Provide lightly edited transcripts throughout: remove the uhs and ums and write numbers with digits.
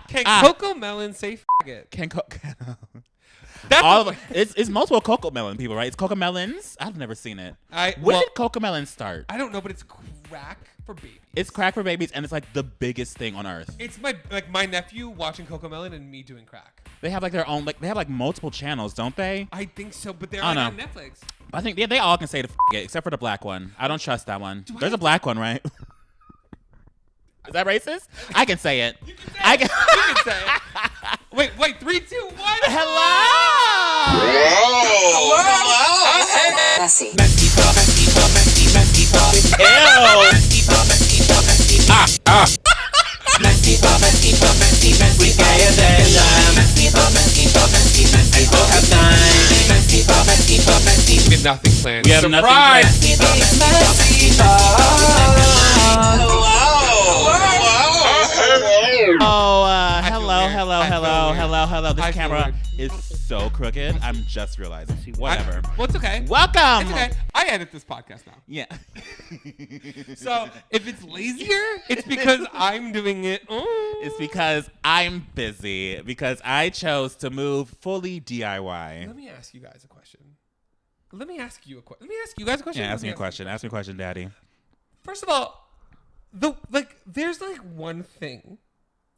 Can Coco Melon say faggot? Can That's it's multiple Coco Melon people, right? It's Coco Melons. I've never seen it. When did Coco Melon start? I don't know, but it's crack for babies. It's crack for babies, and it's like the biggest thing on earth. It's my nephew watching Coco Melon and me doing crack. They have like their own, like they have like multiple channels, don't they? I think so, but they're on Netflix. I think they all can say the it, except for the black one. I don't trust that one. There's a black one, right? Is that racist? I can say it. You can say it. You can say it. Wait, 3, 2, 1. Hello. Hello. Messy. MessyPod. Ew. MessyPod. We got your deadline. MessyPod. People have time. MessyPod. We have nothing planned. We have Surprise! nothing planned. Hello. This camera is so crooked. I'm just realizing. Whatever. Well, it's okay. Welcome. It's okay. I edit this podcast now. Yeah. So if it's lazier, it's because I'm doing it. It's because I'm busy. Because I chose to move fully DIY. Let me ask you guys a question. Let me ask you guys a question. Yeah, ask me a question. Ask me a question, Daddy. First of all, there's like one thing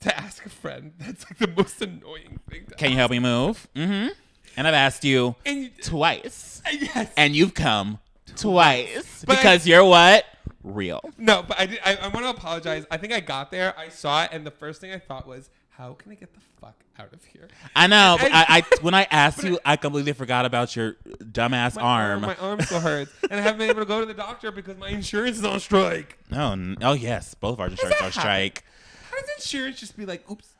to ask a friend that's like the most annoying thing to Can you help me move? Mm-hmm. And I've asked you twice. Yes. And you've come twice. Because you're what? Real. No, but I want to apologize. I think I got there, I saw it, and the first thing I thought was, how can I get the fuck out of here? I know, but I when I asked you, I completely forgot about your dumbass arm. My arm still hurts. And I haven't been able to go to the doctor because my insurance is on strike. Oh yes. Both of our insurance are on strike. How does insurance just be like, oops?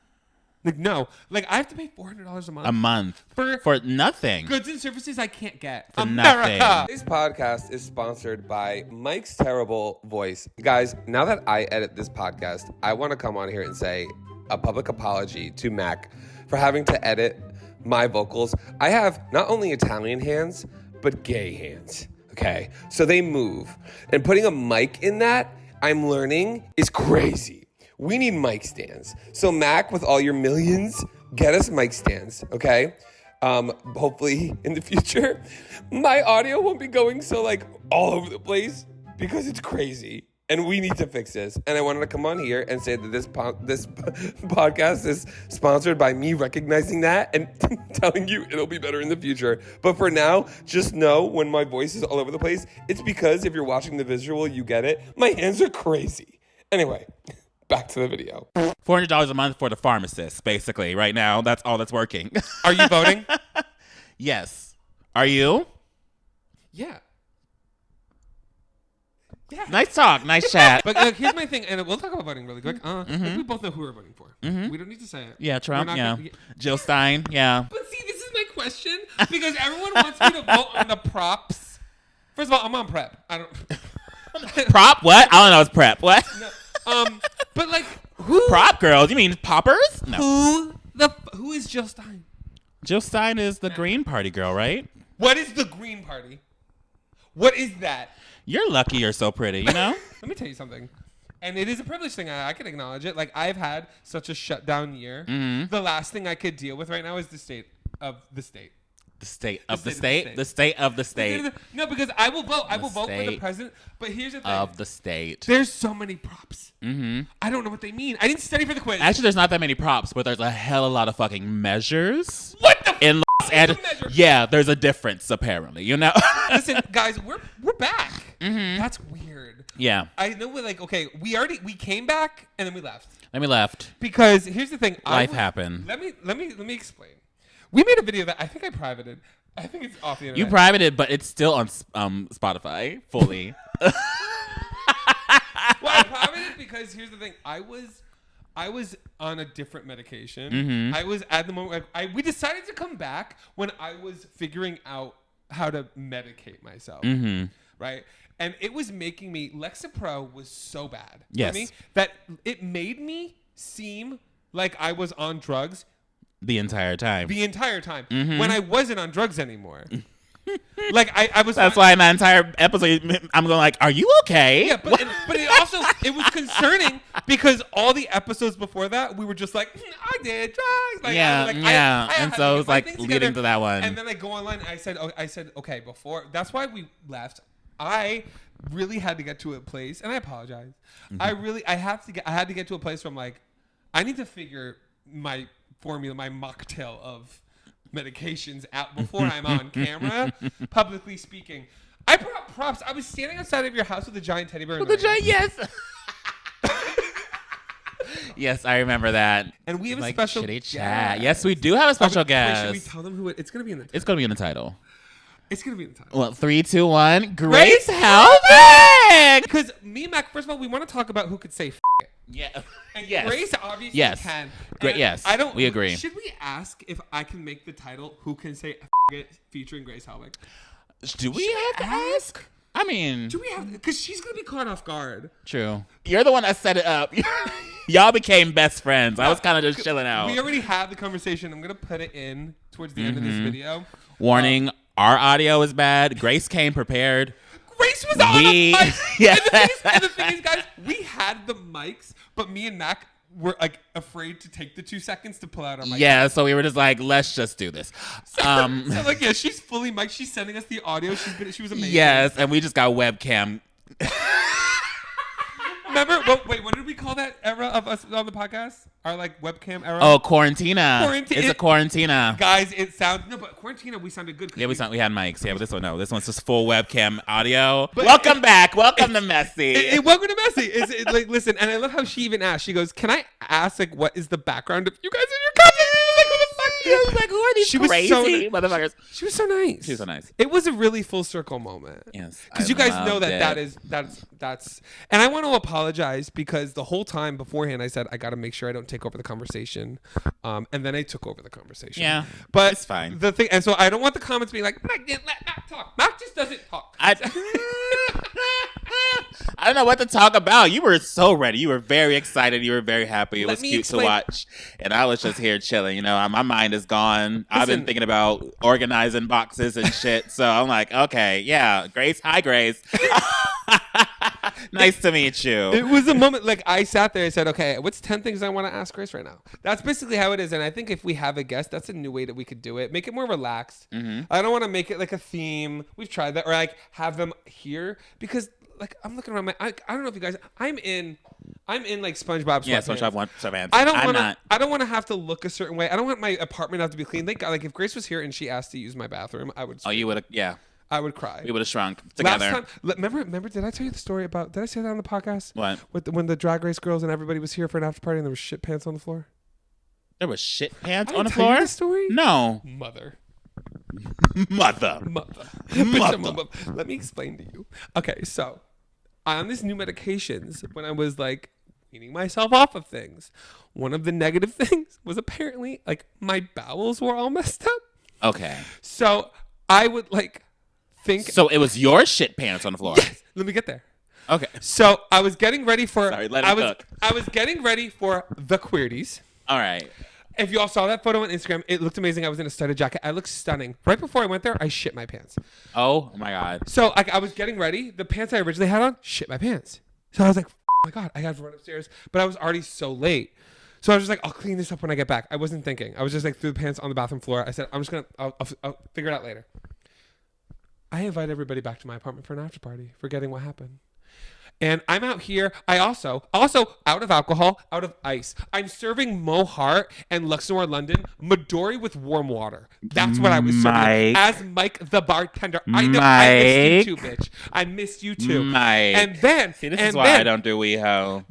Like, no. Like, I have to pay $400 a month. A month. For nothing. Goods and services I can't get. For America. nothing. Today's podcast is sponsored by Mike's Terrible Voice. Guys, now that I edit this podcast, I want to come on here and say a public apology to Mac for having to edit my vocals. I have not only Italian hands, but gay hands. Okay? So they move. And putting a mic in that, I'm learning, is crazy. We need mic stands. So Mac, with all your millions, get us mic stands, okay? Hopefully in the future, my audio won't be going so like all over the place because it's crazy. And we need to fix this. And I wanted to come on here and say that this podcast is sponsored by me recognizing that and telling you it'll be better in the future. But for now, just know when my voice is all over the place, it's because if you're watching the visual, you get it. My hands are crazy. Anyway. Back to the video. $400 a month for the pharmacist, basically, right now. That's all that's working. Are you voting? Yes. Are you? Yeah. Nice talk. Nice chat. But here's my thing, and we'll talk about voting really quick. I think we both know who we're voting for. We don't need to say it. Yeah, Trump, yeah. Jill Stein, yeah. But see, this is my question, because everyone wants me to vote on the props. First of all, I'm on prep. I don't... Prop? What? I don't know. It's prep. What? No. But like, who? Prop girls? You mean poppers? No. Who is Jill Stein? Jill Stein is the Green Party girl, right? What is the Green Party? What is that? You're lucky you're so pretty, you know? Let me tell you something. And it is a privilege thing. I can acknowledge it. Like, I've had such a shutdown year. The last thing I could deal with right now is the state of the state. The state of the state? The state of the state. No, because I will vote. I will vote for the president. But here's the thing. Of the state. There's so many props. I don't know what they mean. I didn't study for the quiz. Actually, there's not that many props, but there's a hell of a lot of fucking measures. What the in Yeah, there's a difference, apparently, you know? Listen, guys, we're back. That's weird. Yeah. I know we're like, okay, we came back and then we left. Then we left. Because here's the thing. Life happened. Let me explain. We made a video that I think I privated. I think it's off the internet. You privated, but it's still on Spotify fully. Well, I privated because here's the thing. I was on a different medication. I was at the moment. We decided to come back when I was figuring out how to medicate myself. Right. And it was making me. Lexapro was so bad for me that it made me seem like I was on drugs. The entire time. When I wasn't on drugs anymore. Like I was. That's why in that entire episode, I'm going like, "Are you okay?" Yeah, but it was concerning because all the episodes before that we were just like, I did drugs. Like, I and had so to it was get my like things leading together. to that one. And then I go online and I said, okay, before that's why we left. I really had to get to a place, and I apologize. Mm-hmm. I had to get to a place where I'm like, I need to figure my formula, my mocktail of medications out before I'm on camera, publicly speaking. I brought props. I was standing outside of your house with a giant teddy bear. Yes. Yes, I remember that. And we have a like special shitty guest. chat. Yes, we do have a special guest. Wait, should we tell them who it's going to be in the title? It's going to be in the title. It's going to be in the title. Well, 3, 2, 1. Grace HELBIG! Because me and Mac, first of all, we want to talk about who could say it. Yeah. And Yes. Grace obviously Yes. can. Great. And Yes. We agree. Should we ask if I can make the title "Who Can Say It" featuring Grace HELBIG? Do we have to ask? I mean, Do we have? Because she's gonna be caught off guard. true. You're the one that set it up. Y'all became best friends. I was kind of just chilling out. We already had the conversation. I'm gonna put it in towards the end of this video. Warning: our audio is bad. Grace came prepared. Grace was on a mic. Yeah. And the thing is, guys, we had the mics, but me and Mac were like afraid to take the 2 seconds to pull out our mic. Yeah, so we were just like, let's just do this. So like, yeah, she's fully mic'd. She's sending us the audio. She was amazing. Yes, and we just got webcam. Remember? Wait, what did we call that era of us on the podcast? Our like webcam era? Oh, quarantina. Quarantine- It's a quarantina. Guys, it sounds no, but Quarantina we sounded good. Yeah, we had mics. Yeah, but this one, no. This one's just full webcam audio. But Welcome back. Welcome to Messy. Welcome to Messy. Like, listen, and I love how she even asked. She goes, "Can I ask like what is the background of you guys in your company?" Like, what the fuck? I was like, who are these She was crazy so- motherfuckers? She was so nice. She was so nice. It was a really full circle moment. Yes, Because I you guys know loved that it. that's and I want to apologize because the whole time beforehand I said I got to make sure I don't take over the conversation, and then I took over the conversation. Yeah, but it's fine. The thing, and so I don't want the comments being like, Mac didn't let Mac talk. Mac just doesn't talk. I don't know what to talk about. You were so ready. You were very excited. You were very happy. It Let was me cute explain. to watch. And I was just here chilling. You know, my mind is gone. I've been Listen. thinking about organizing boxes and shit. So I'm like, okay, yeah, Grace. Hi, Grace. Nice to meet you. It was a moment like I sat there and said, okay, what's 10 things I want to ask Grace right now? That's basically how it is. And I think if we have a guest, that's a new way that we could do it. Make it more relaxed. I don't want to make it like a theme. We've tried that. Or like have them here because like I'm looking around I don't know if you guys, I'm in like SpongeBob Yeah, sweatpants. SpongeBob one sweatpants. I don't I'm want to. not. I don't want to have to look a certain way. I don't want my apartment to have to be clean. Thank God. Like if Grace was here and she asked to use my bathroom, I would. Oh, scream. you would have, yeah. I would cry. We would have shrunk together. Last time, remember? Did I tell you the story about? Did I say that on the podcast? What? When the Drag Race girls and everybody was here for an after party and there was shit pants on the floor. There was shit pants I on the didn't tell you floor? this story? No. Mother. Mother. Let me explain to you. Okay, so on this new medications, when I was like weaning myself off of things, one of the negative things was apparently like my bowels were all messed up. Okay. So I would like think. So it was your shit pants on the floor. Yes, let me get there. Okay. So I was getting ready for. Sorry, let it cook. I was getting ready for the Queerties. All right. If you all saw that photo on Instagram, it looked amazing. I was in a studded jacket. I looked stunning. Right before I went there, I shit my pants. Oh my God. So I was getting ready. The pants I originally had on, shit my pants. So I was like, oh my God, I got to run upstairs. But I was already so late. So I was just like, I'll clean this up when I get back. I wasn't thinking. I was just like threw the pants on the bathroom floor. I said, I'm just going to, I'll figure it out later. I invite everybody back to my apartment for an after party, forgetting what happened. And I'm out here. I also out of alcohol, out of ice. I'm serving Mo Hart and Luxor London Midori with warm water. That's what I was serving Mike. as Mike the bartender. I know I missed you too, Mike. bitch. I missed you too. Mike. And then See, this and is why then, I don't do WeHo.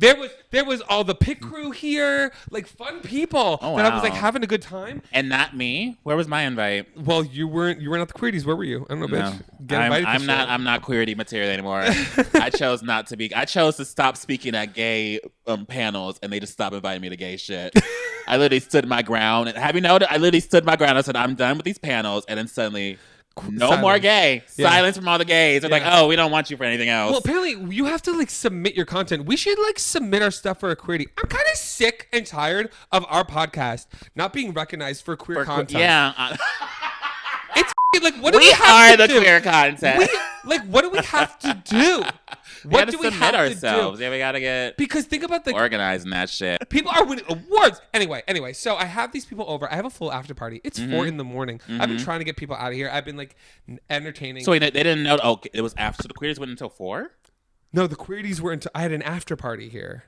There was all the pit crew here, like fun people Oh, that I was like wow. having a good time. And not me. Where was my invite? Well, you weren't at the Queerties. Where were you? I don't know, bitch. No. Get invited to I'm not. shit. I'm not queerty material anymore. I chose not to be. I chose to stop speaking at gay panels, and they just stopped inviting me to gay shit. I literally stood my ground, and have you noticed? I literally stood my ground. I said, "I'm done with these panels," and then suddenly, no Silence. more gay. Yeah. Silence from all the gays. They're like, Yeah. "Oh, we don't want you for anything else." Well, apparently you have to like submit your content. We should like submit our stuff for a queerty. I'm kind of sick and tired of our podcast not being recognized for queer content. yeah. It's Okay, like what do we We have are to the do? queer content. Like what do we have to do? We What gotta do we submit have ourselves. to do? Yeah, we gotta get Because think about the organizing that shit. people are winning awards. Anyway, so I have these people over. I have a full after party. It's 4 in the morning. I've been trying to get people out of here. I've been like entertaining. So wait, they didn't know. Oh, it was after. So the queers went until 4. No, the queerties were into. I had an after party here.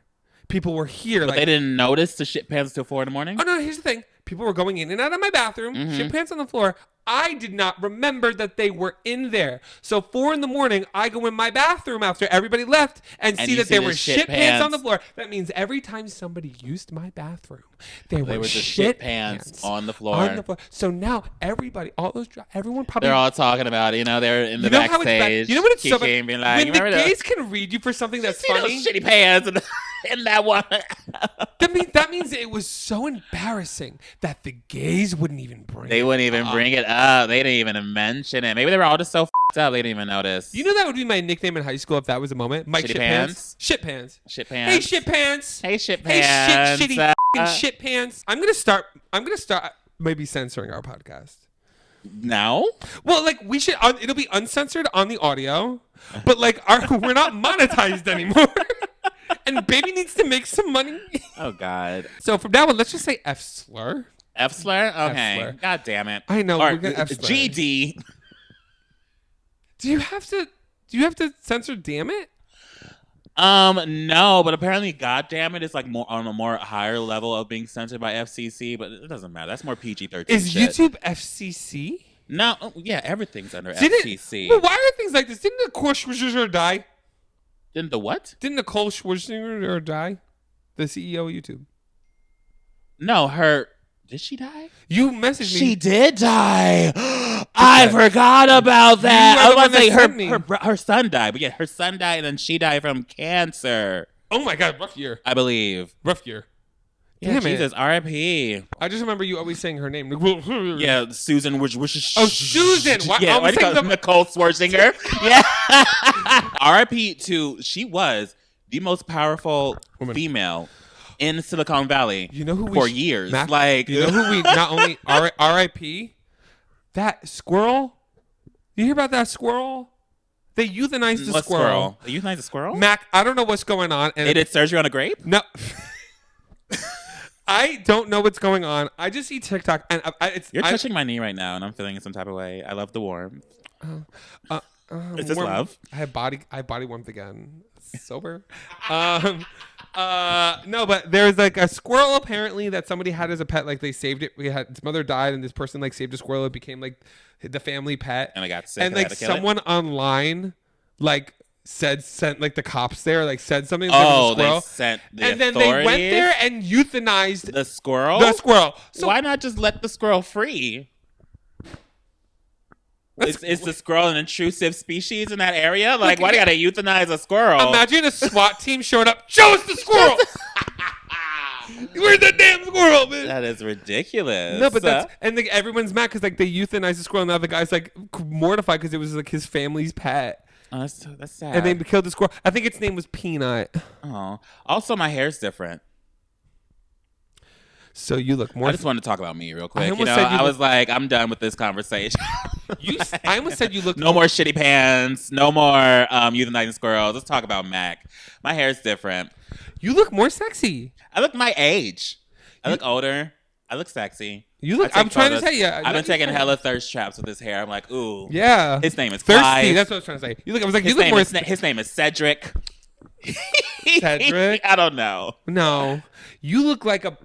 People were here. But like they didn't notice the shit pants until 4 in the morning. Oh no! Here's the thing: people were going in and out of my bathroom, shit pants on the floor. I did not remember that they were in there. So 4 in the morning, I go in my bathroom after everybody left and see you that see there the were shit shit pants on the pants. floor. That means every time somebody used my bathroom, they were just shit shit pants on the floor. On the floor. So now everybody, everyone probably. They're all talking about it. You know, they're in the you know how it's bad. backstage. You know what it's so bad? Kicking, being like, When you the remember gays can read you for something that's see funny. those shitty pants in that one. That means it was so embarrassing that the gays wouldn't even bring They it wouldn't even up. bring it up. They didn't even mention it. Maybe they were all just so f***ed up they didn't even notice. You know that would be my nickname in high school if that was a moment. Mike Shitty Shit Pants. Shit Pants. Shit pants. Hey Shit Pants. Hey, shit Hey pants. shitty f***ing shit pants. I'm gonna start maybe censoring our podcast. Now? Well, like we should. It'll be uncensored on the audio, but like we're not monetized anymore. And baby needs to make some money. Oh, God. So from now on, let's just say F slur. F slur? Okay. F-slur. God damn it. I know, Or we're gonna F-slur. GD. Do you have to censor? Damn it. No, but apparently, God damn it, is like more on a more higher level of being censored by FCC, but it doesn't matter. That's more PG-13 Is shit. YouTube FCC? No, yeah, everything's under FCC. Well, why are things like this? Didn't Nicole Schwarzenegger die? Didn't the what? Didn't Nicole Schwarzenegger die? The CEO of YouTube. No, her. Did she die? You messaged me. She did die. I forgot about that. You I are was the one about to say that sent me. her son died, but yeah, her son died, and then she died from cancer, Oh my God, rough year. I believe. Rough year. Yeah, Damn Jesus, it. R.I.P. I just remember you always saying her name. Yeah, Susan, which is Oh, Susan. Why, yeah, I was why do you saying call the, Nicole Schwarzenegger. Yeah, R.I.P. to she was the most powerful Woman. female in Silicon Valley. You know who we for sh- years, Mac, like you know who we not only R.I.P. That squirrel. You hear about that squirrel? They euthanized the what squirrel. They euthanized a squirrel? Mac, I don't know what's going on. And They did surgery on a grape? No. I don't know what's going on. I just see TikTok and You're touching my knee right now, and I'm feeling in some type of way. I love the warmth. Is this love? I have body warmth again. Sober. No, but there's like a squirrel apparently that somebody had as a pet. Like they saved it. Its mother died, and this person like saved a squirrel. It became like the family pet. And I got sick. And I like had to kill it? someone online, like sent like the cops there, like said something. Oh, like the they sent the and then authorities? they went there and euthanized The squirrel? the squirrel. So Why not just let the squirrel free? Is the squirrel an intrusive species in that area? Like, why do you gotta euthanize a squirrel? imagine a SWAT team showed up. Show us the squirrel. Where's the damn squirrel, man? That is ridiculous. No, but that's and like, everyone's mad because like they euthanized the squirrel. And now the guy's like mortified because it was like his family's pet, oh, that's sad. and they killed the squirrel. I think its name was Peanut. Oh. Also, my hair's different. So you look more. I just wanted to talk about me real quick. You almost know, said you I look- was like, I'm done with this conversation. I almost said you look. No more shitty pants. No more euthanizing squirrels. Let's talk about Mac. My hair's different. You look more sexy. I look my age. I look older. I look sexy. You look. I I'm take trying to photos. tell you. I've been taking hella thirst traps with his hair. I'm like, ooh. Yeah. His name is Thirsty. Clive. That's what I was trying to say. You look. I was like, His you look name more. is his name is Cedric. Cedric? I don't know. No, you look like a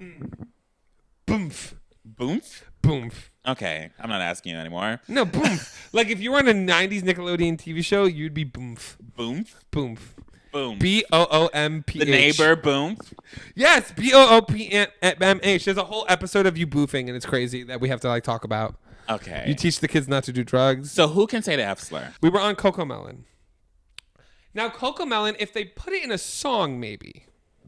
boomf, Boomf? boomf. Okay, I'm not asking you anymore. No, boomf. Like if you were on a '90s Nickelodeon TV show, you'd be boomf, Boomf? boomf. Boom. BOOMPH. The neighbor Boomf? Yes, BOOPMH. There's a whole episode of you boofing, and it's crazy that we have to like talk about. Okay. You teach the kids not to do drugs. So who can say the F slur? We were on Coco Melon. Now, Coco Melon, if they put it in a song, maybe.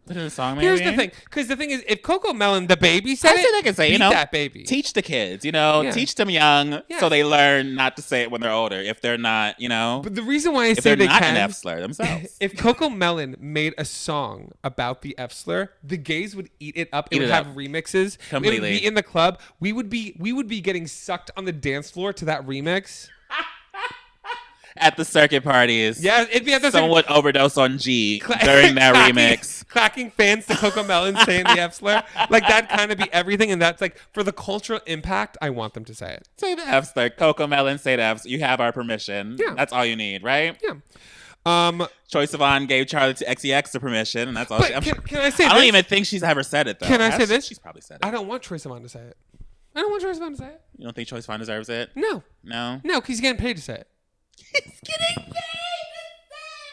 Put in a song, maybe. Here's the thing, because the thing is, if Coco Melon, the baby, said I say they can say, beat that baby. teach the kids, Yeah. teach them young Yeah. so they learn not to say it when they're older. If they're not, But the reason why I if say they're they not can, an F slur themselves. if Coco Melon made a song about the F slur, the gays would eat it up. It would have remixes. Completely. It would be in the club. We would be getting sucked on the dance floor to that remix. At the circuit parties. Yeah, it'd be at the someone would overdose on G during that remix. Clacking fans to Coco Melon saying the F slur. Like, that kind of be everything. And that's like, for the cultural impact, I want them to say it. Say the F slur. Coco Melon, say the F slur. You have our permission. Yeah. That's all you need, right? Yeah. Troye Sivan gave Charlie to XEX the permission, and that's all. But can I say I this? don't even think she's ever said it, though. Can I say this? She's probably said it. I don't want Troye Sivan to say it. I don't want Troye Sivan to say it. You don't think Troye Sivan deserves it? No. No? No, because he's getting paid to say it. He's getting paid.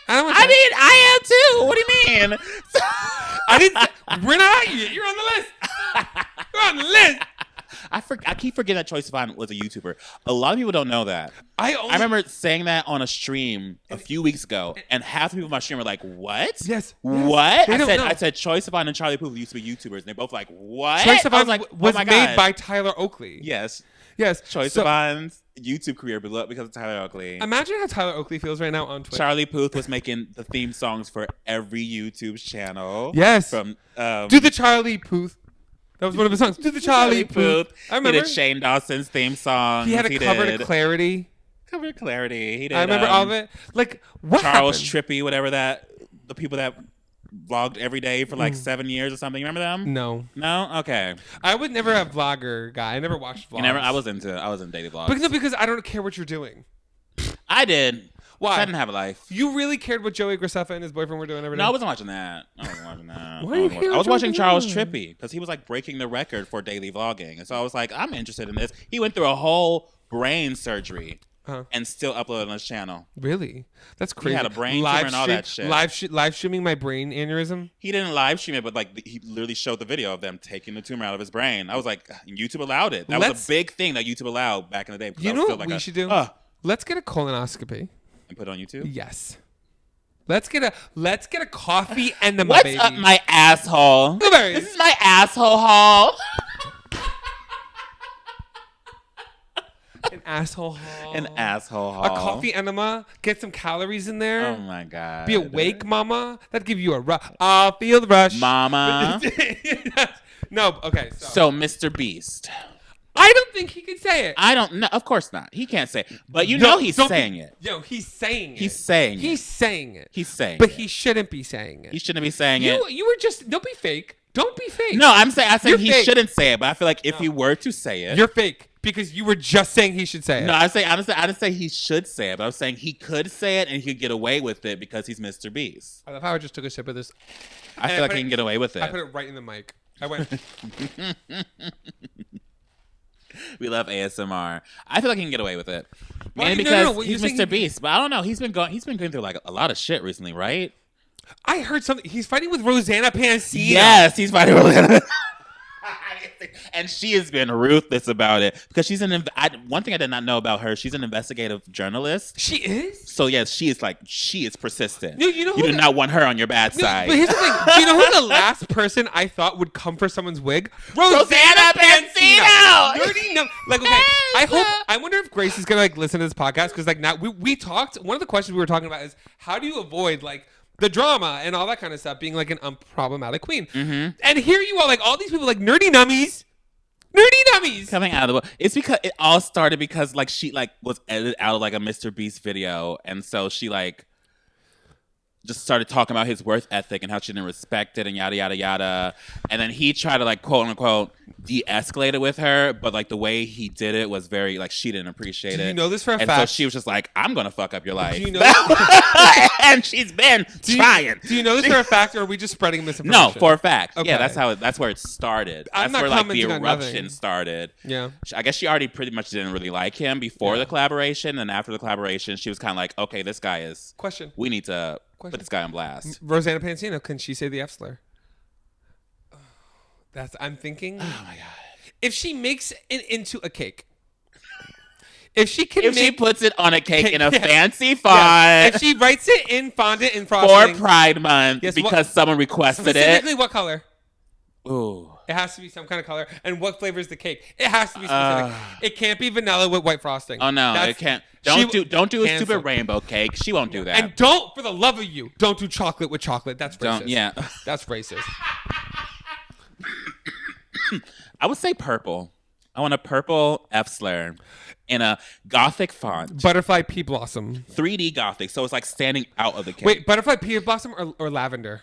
I don't want I mean, I am too. What do you mean? I didn't. We're not out yet. You're on the list. You're on the list. I keep forgetting that Troye Sivan was a YouTuber. A lot of people don't know that. I remember saying that on a stream a few weeks ago, and half the people on my stream were like, "What? Yes. What?" They don't know. I said Troye Sivan and Charlie Puth used to be YouTubers, and they're both like, "What?" Troye I Sivan was "Oh my made God." by Tyler Oakley. Yes. Yes. Troye Sivan's YouTube career blew up because of Tyler Oakley. Imagine how Tyler Oakley feels right now on Twitch. Charlie Puth was making the theme songs for every YouTube channel. Yes. From Do the Charlie Puth. That was one of his songs. Do the Charlie Puth. I remember. He did Shane Dawson's theme song. He had a cover to Clarity. Cover to Clarity. He did. I remember all of it. Like, what Charles happened? Trippy, whatever the people that vlogged every day for like 7 years or something. You remember them? No. No? Okay. I would never have vlogger guy. I never watched vlogs. I was into daily vlogs. Because I don't care what you're doing. I did. Why? I didn't have a life. You really cared what Joey Graceffa and his boyfriend were doing every day? No, I wasn't watching that. I wasn't watching that. Why are you here I was with watching Joey Charles Graceffa? Trippy because he was like breaking the record for daily vlogging. And so I was like, I'm interested in this. He went through a whole brain surgery and still uploaded on his channel. Really? That's crazy. He had a brain tumor and all that shit. Live streaming my brain aneurysm? He didn't live stream it, but like he literally showed the video of them taking the tumor out of his brain. I was like, YouTube allowed it. That was a big thing that YouTube allowed back in the day. You know what we should do? Let's get a colonoscopy. And put it on YouTube? Yes. Let's get a coffee and the What's baby. up, my asshole? Blueberries. This is my asshole haul. An asshole haul. An asshole haul. A coffee enema. Get some calories in there. Oh my God. Be awake, mama. That'd give you a rush. I'll feel the rush. Mama. No, okay. So, Mr. Beast. I don't think he could say it. I don't know. Of course not. He can't say it. But you know he's saying it. Yo, he's saying it. He's saying it. He's saying it. He's saying but it. he shouldn't be saying it. He shouldn't be saying it. You were just, don't be fake. Don't be fake. No, I said You're he fake. shouldn't say it, but I feel like if he were to say it. You're fake because you were just saying he should say it. No, I didn't say he should say it, but I was saying he could say it and he could get away with it because he's Mr. Beast. I love how I just took a sip of this. I feel like he can get away with it. I put it right in the mic. I went. We love ASMR. I feel like he can get away with it. Why? Mainly No, because he's Mr. Beast. But I don't know. He's been going through like a lot of shit recently, right? I heard something. He's fighting with Rosanna Pansino. Yes, he's fighting with and she has been ruthless about it because she's one thing I did not know about her. She's an investigative journalist. She is. So yes, she is persistent. No, you know you do not want her on your bad side. But here's the thing. Do you know who the last person I thought would come for someone's wig? Rosanna Pansino. Nerdy no. Like, okay. I wonder if Grace is gonna like listen to this podcast because like now we talked. One of the questions we were talking about is how do you avoid like the drama and all that kind of stuff, being like an unproblematic queen. Mm-hmm. And here you are, like all these people, like nerdy nummies coming out of the. It's because it all started because like she like was edited out of like a Mr. Beast video, and so she like just started talking about his work ethic and how she didn't respect it and yada yada yada. And then he tried to like quote unquote de-escalate it with her, but like the way he did it was very like she didn't appreciate it. Do you know this for a fact? fact? So she was just like, I'm gonna fuck up your life. Do you know and she's been trying. Do you know this for a fact, or are we just spreading misinformation? No, for a fact. Okay. Yeah, that's where it started. I'm That's not where like the commenting on eruption nothing. started. Yeah. I guess she already pretty much didn't really like him before the collaboration, and after the collaboration, she was kind of like, okay, this guy is. Question. We need to put this guy on blast. Rosanna Pansino, can she say the F slur? I'm thinking. Oh my god. If she makes it into a cake, If she can If she make puts it on a cake in a yeah. fancy font yeah. If she writes it in fondant and frosting for Pride Month Yes, because someone requested it. specifically what color? Ooh. It has to be some kind of color. And what flavor is the cake? It has to be specific. It can't be vanilla with white frosting. Oh no, That's- it can't. she- Don't do a cancel. stupid rainbow cake. She won't do that. And don't, for the love of you, don't do chocolate with chocolate. That's racist. Don't. Yeah. That's racist. I would say purple. I want a purple F slur in a gothic font. Butterfly pea blossom. 3D gothic, so it's like standing out of the cake. Wait, butterfly pea blossom or lavender?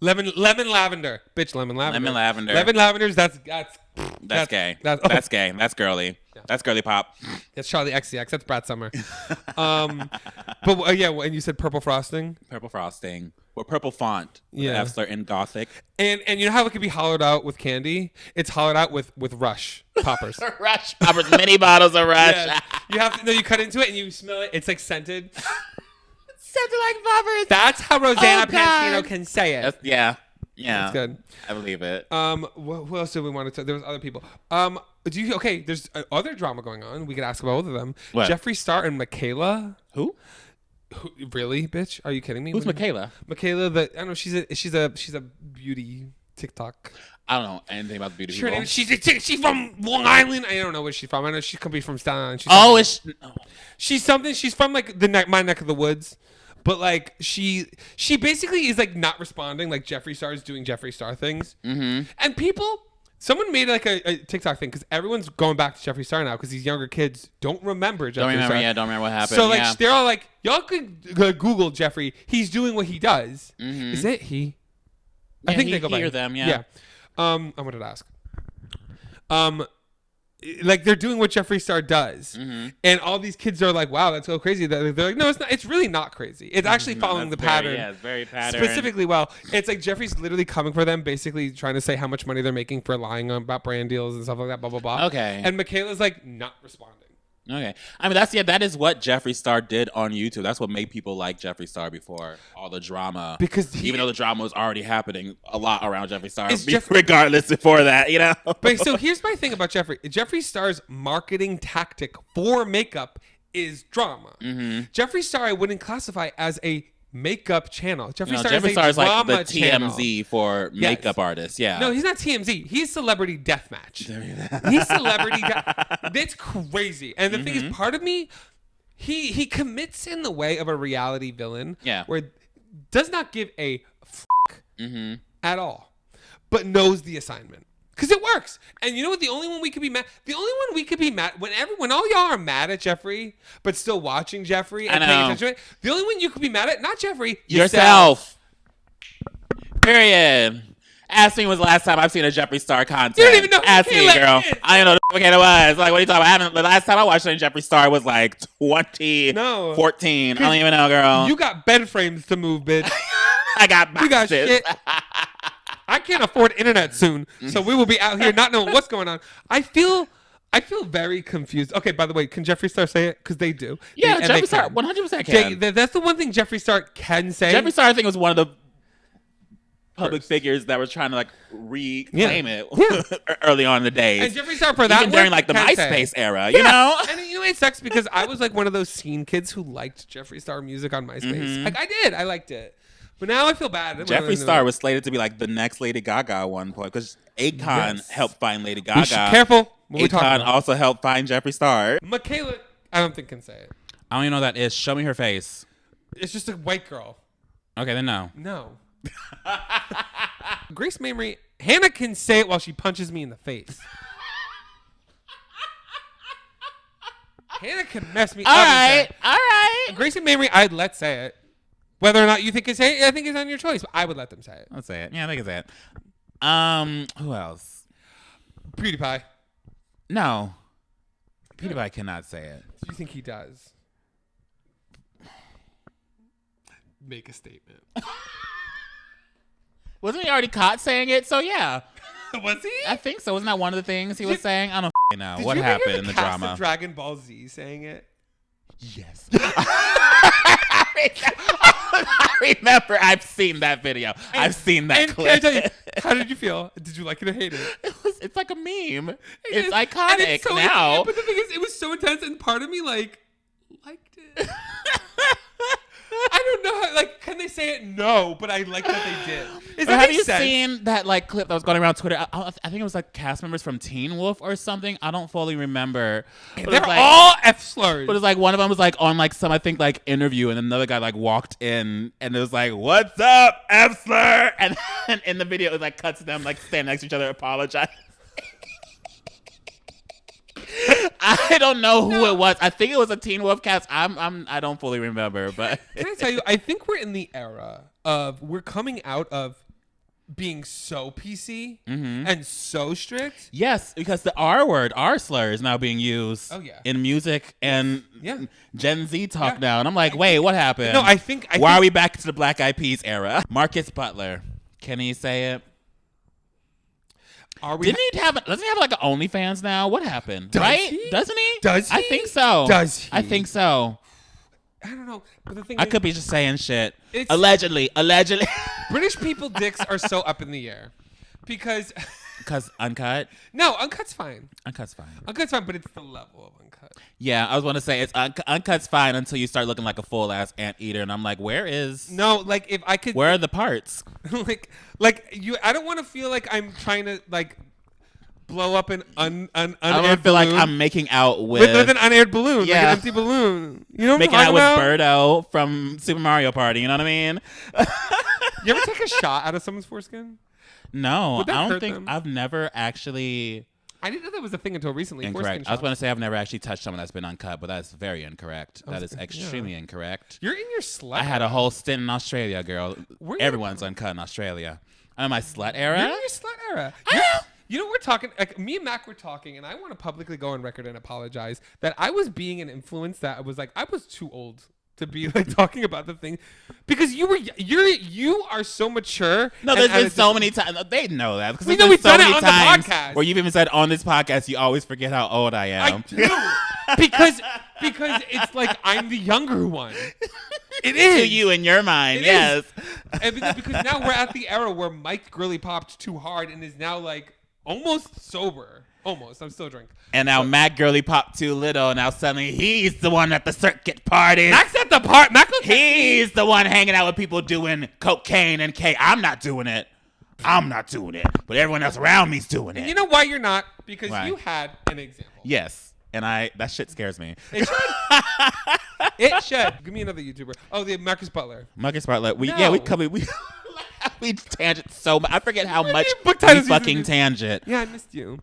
Lemon lavender. Bitch, lemon lavender. Lemon lavender. Lemon lavenders, that's gay. That's, That's gay. That's girly. That's girly pop. That's Charlie XCX. That's Brad Summer. But yeah, and you said purple frosting. Purple frosting. Or purple font. Yeah. The F slur in gothic. And you know how it could be hollowed out with candy? It's hollowed out with Rush poppers. Rush poppers. Mini bottles of Rush. Yeah. You have to you cut into it and you smell it. It's like scented. Something like poppers. That's how Rosanna Oh, God. Pantino can say it. Yeah. Yeah. That's good. I believe it. Who else did we want to? There was other people. There's other drama going on. We could ask about both of them. What? Jeffree Star and Michaela. Who? Really, bitch? Are you kidding me? Who's Michaela? Michaela, I don't know. She's a beauty TikTok. I don't know anything about the beauty Sure, people. she's from Long Island. I don't know where she's from. I know she could be from Staten Island. She's something. She's from like my neck of the woods. But like she basically is like not responding like Jeffree Star is doing Jeffree Star things. Mm-hmm. And someone made like a TikTok thing because everyone's going back to Jeffree Star now because these younger kids don't remember Jeffree Star. Don't remember what happened. So like they're all like, y'all could Google Jeffree. He's doing what he does. Mm-hmm. Is it he? Yeah, I think they go by he or them. Yeah. Yeah. I wanted to ask. Like they're doing what Jeffree Star does, and all these kids are like, "Wow, that's so crazy." They're like, "No, it's not. It's really not crazy. It's actually following the pattern. Yeah, it's very pattern. Specifically well. It's like Jeffree's literally coming for them, basically trying to say how much money they're making for lying about brand deals and stuff like that. Blah blah blah. Okay. And Michaela's like not responding. Okay. I mean, that is what Jeffree Star did on YouTube. That's what made people like Jeffree Star before all the drama. Because even though the drama was already happening a lot around Jeffree Star, Is regardless before that, you know? But so here's my thing about Jeffree. Jeffree Star's marketing tactic for makeup is drama. Jeffree Star I wouldn't classify as a makeup channel. Jeffree Star is like the TMZ for makeup artists. Yeah. No, he's not TMZ. He's Celebrity Deathmatch. He's Celebrity That's crazy. And the thing is, part of me, he commits in the way of a reality villain. Yeah. Where does not give a fuck at all, but knows the assignment. Because it works. And you know what? The only one we could be mad when all y'all are mad at Jeffree, but still watching Jeffree and paying attention to it, the only one you could be mad at, not Jeffree, yourself. Period. Ask me when was the last time I've seen a Jeffree Star content. You don't even know. Ask me, girl. I don't know what it was. Like, what are you talking about? The last time I watched any Jeffree Star was like 2014. I don't even know, girl. You got bed frames to move, bitch. I got boxes. You got shit. I can't afford internet soon, so we will be out here not knowing what's going on. I feel very confused. Okay, by the way, can Jeffree Star say it? Because they do. Yeah, Jeffree Star 100% can. That's the one thing Jeffree Star can say. Jeffree Star, I think, was one of the public figures that was trying to like reclaim it early on in the days. And Jeffree Star for that even during like the MySpace era, you know. And you know it sucks because I was like one of those scene kids who liked Jeffree Star music on MySpace. Like I liked it. But now I feel bad. Jeffree Star was slated to be like the next Lady Gaga at one point because Akon helped find Lady Gaga. Careful. Akon also helped find Jeffree Star. Michaela, I don't think can say it. I don't even know who that is. Show me her face. It's just a white girl. Okay, then no. No. Grace Mamrie, Hannah can say it while she punches me in the face. Hannah can mess me up. All right. Grace and Mamrie, I'd let say it. Whether or not you think can say it, I think it's on your choice. But I would let them say it. Let's say it. Yeah, they can say it. Who else? PewDiePie. No. PewDiePie cannot say it. Do you think he does? Make a statement. Wasn't he already caught saying it? So yeah. Was he? I think so. Wasn't that one of the things he was saying? I don't know. What you ever happened hear in the cast drama? Of Dragon Ball Z saying it. Yes. I remember. I've seen that video. I've seen that clip. Can I tell you, how did you feel? Did you like it or hate it? It was it's like a meme. It It's is. iconic And it's so now. But the thing is, it was so intense, and part of me like liked it. I don't know how, like, can they say it? No, but I like that they did. Is that Have make you sense? seen that like clip that was going around Twitter? I think it was like cast members from Teen Wolf or something. I don't fully remember. But They're it's like, all F slurs. But it's like one of them was like on like some I think like interview, and another guy like walked in and it was like, "What's up, F slur?" And in the video it like cuts them like standing next to each other, apologizing. I don't know who it was. I think it was a Teen Wolf cast. I don't fully remember, but Can I tell you? I think we're in the era of we're coming out of being so PC and so strict. yes, because the R word, R slur, is now being used in music and Gen Z talk now. And I'm like, wait, what happened? No, I think. Why are we back to the Black Eyed Peas era? Marcus Butler, can he say it? Doesn't he have like an OnlyFans now? What happened? Does right? he? Doesn't he? Does he? I think so. Does he? I think so. I don't know. But the thing I is, could be just saying shit. It's- Allegedly. British people dicks are so up in the air because uncut. no, uncut's fine. Uncut's fine. Uncut's fine, but it's the level of uncut. Yeah, I was going to say it's uncut's fine until you start looking like a full ass anteater, and I'm like, where Like if I could, are the parts? like you, I don't want to feel like I'm trying to like blow up an unaired I don't want to feel like I'm making out with an unaired balloon, like Yeah. an empty balloon. You know, what making I'm out with talking about? Birdo from Super Mario Party. You know what I mean? You ever take a shot out of someone's foreskin? No, Would that I don't hurt think them? I've never actually. I didn't know that was a thing until recently. Incorrect. Foreskin I was shots. going to say I've never actually touched someone that's been uncut, but that's very incorrect. That is yeah. extremely incorrect. You're in your slut. I had a whole stint in Australia, girl. Were you? Everyone's uncut in Australia. I'm in my slut You're in era. your slut era. You know, we're talking, like, me and Mac were talking, and I want to publicly go on record and apologize that I was being an influence that I was like, I was too old to be like talking about the thing because you are so mature. No, and there's at been a so different- many times. They know that. Because We there's know been we've done it many on the times podcast. where you've even said on this podcast, you always forget how old I am. I do. because it's like I'm the younger one. It is. To you in your mind, It yes. is. And because now we're at the era where Mike really popped too hard and is now like almost sober. Almost. I'm still drunk. And now Mac Girly popped too little. Now suddenly he's the one at the circuit parties. Mac's at the part. Mac will He's the one hanging out with people doing cocaine and K. I'm not doing it. But everyone else around me's doing it. You know why you're not? Because Why? you had an example. Yes. And that shit scares me. It should. It should. Give me another YouTuber. Oh, the Marcus Butler. Marcus Bartlett. We tangent so much. I forget how much book we titles fucking used to tangent. Yeah, I missed you.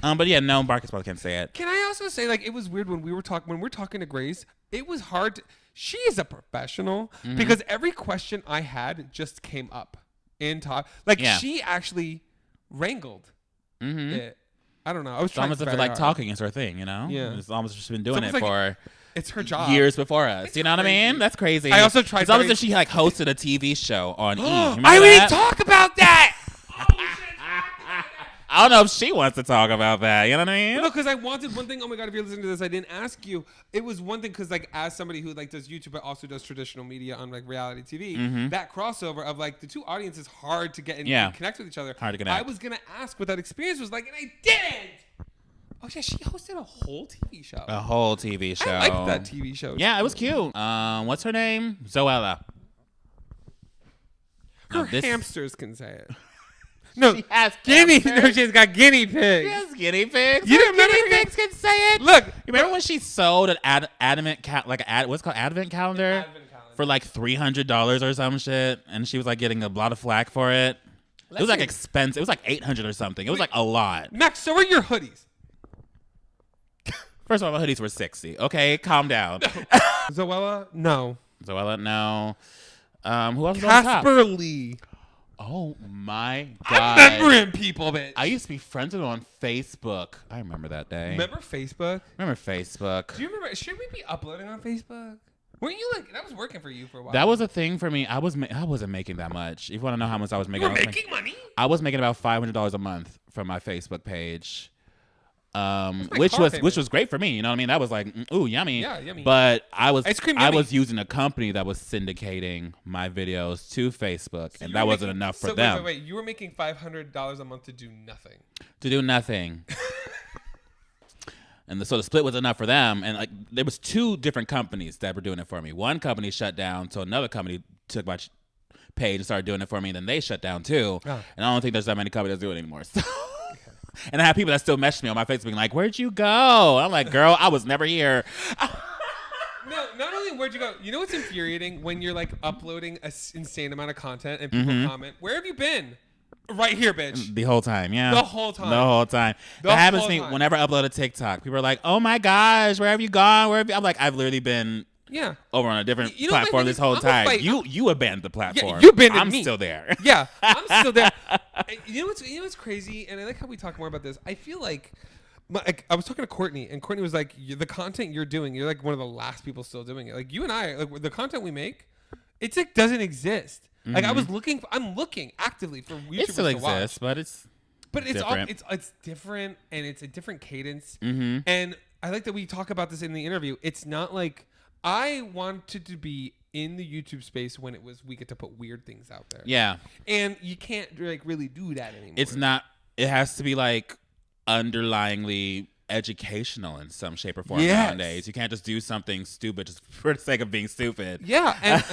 But yeah, no, Marcus Bartlett can't say it. Can I also say, like, it was weird when we're talking to Grace, it was hard. She is a professional because every question I had just came up in talk. Like, she actually wrangled it. I don't know. I was It's trying almost to if like talking is her thing, you know? Yeah. It's almost just been doing It's it almost for it's her job. years before us. It's You know what I crazy. mean? That's crazy. I also tried It's almost very- if she like hosted a TV show on E. Remember I that? didn't talk about that. I don't know if she wants to talk about that. You know what I mean? No, because I wanted one thing. Oh my god, if you're listening to this, I didn't ask you. It was one thing because, like, as somebody who like does YouTube but also does traditional media on like reality TV, that crossover of like the two audiences hard to get in and connect with each other. Hard to connect. I was gonna ask what that experience was like, and I didn't. Oh yeah, she hosted a whole TV show. A whole TV show. I liked that TV show. Yeah, it was cute. What's her name? Zoella. Her this- hamsters can say it. No, She has guinea. hamsters? No, she's got guinea pigs. Yes, guinea pigs. You Her didn't remember guinea her- pigs can say it. Look, You remember when she sold an advent what's it called advent calendar Advent calendar. for like $300 or some shit, and she was like getting a lot of flack for it. It was like expensive. It was like $800 or something. It was like a lot. Max, so are your hoodies. First of all, my hoodies were $60. Okay, calm down. Zoella, no. Zoella, no. Who else was on top? Casper Lee. Oh my I'm god! remembering people, bitch. I used to be friends with him on Facebook. I remember that day. Remember Facebook? Remember Facebook? Do you remember? Should we be uploading on Facebook? Weren't you like that was working for you for a while? That was a thing for me. I wasn't making that much. If you want to know how much I was making, you were making money. I was making about $500 a month from my Facebook page, my which car was payment. great for me. You know what I mean? That was like, ooh, yummy. Yeah, yummy. But I was Ice cream I yummy. was using a company that was syndicating my videos to Facebook, and You that were wasn't making- enough for so them. Wait. You were making $500 a month to do nothing. to do nothing. And so the split was enough for them. And like there was 2 different companies that were doing it for me. One company shut down, so another company took my page and started doing it for me. And then they shut down too. Oh. And I don't think there's that many companies that do it anymore. So. And I have people that still message me on my Facebook being like, "Where'd you go?" I'm like, "Girl, I was never here." No, not only where'd you go. You know what's infuriating when you're like uploading an insane amount of content and people comment, "Where have you been?" Right here, bitch. The whole time, yeah. The whole time. That happens to me whenever I upload a TikTok. People are like, "Oh my gosh, where have you gone? Where have you?" I'm like, I've literally been over on a different platform this whole time. You abandoned the platform. Yeah, you abandoned me. I'm still there. Yeah, I'm still there. You know what's crazy? And I like how we talk more about this. I feel like I was talking to Courtney, and Courtney was like, "The content you're doing, you're like one of the last people still doing it. Like you and I, like the content we make, it's like doesn't exist." Like I'm looking actively for YouTubers it still to watch. exists, but it's different. It's different, and it's a different cadence. And I like that we talk about this in the interview. It's not like I wanted to be in the YouTube space when we get to put weird things out there. Yeah, and you can't like really do that anymore. It's not. It has to be like underlyingly educational in some shape or form nowadays. You can't just do something stupid just for the sake of being stupid. Yeah, and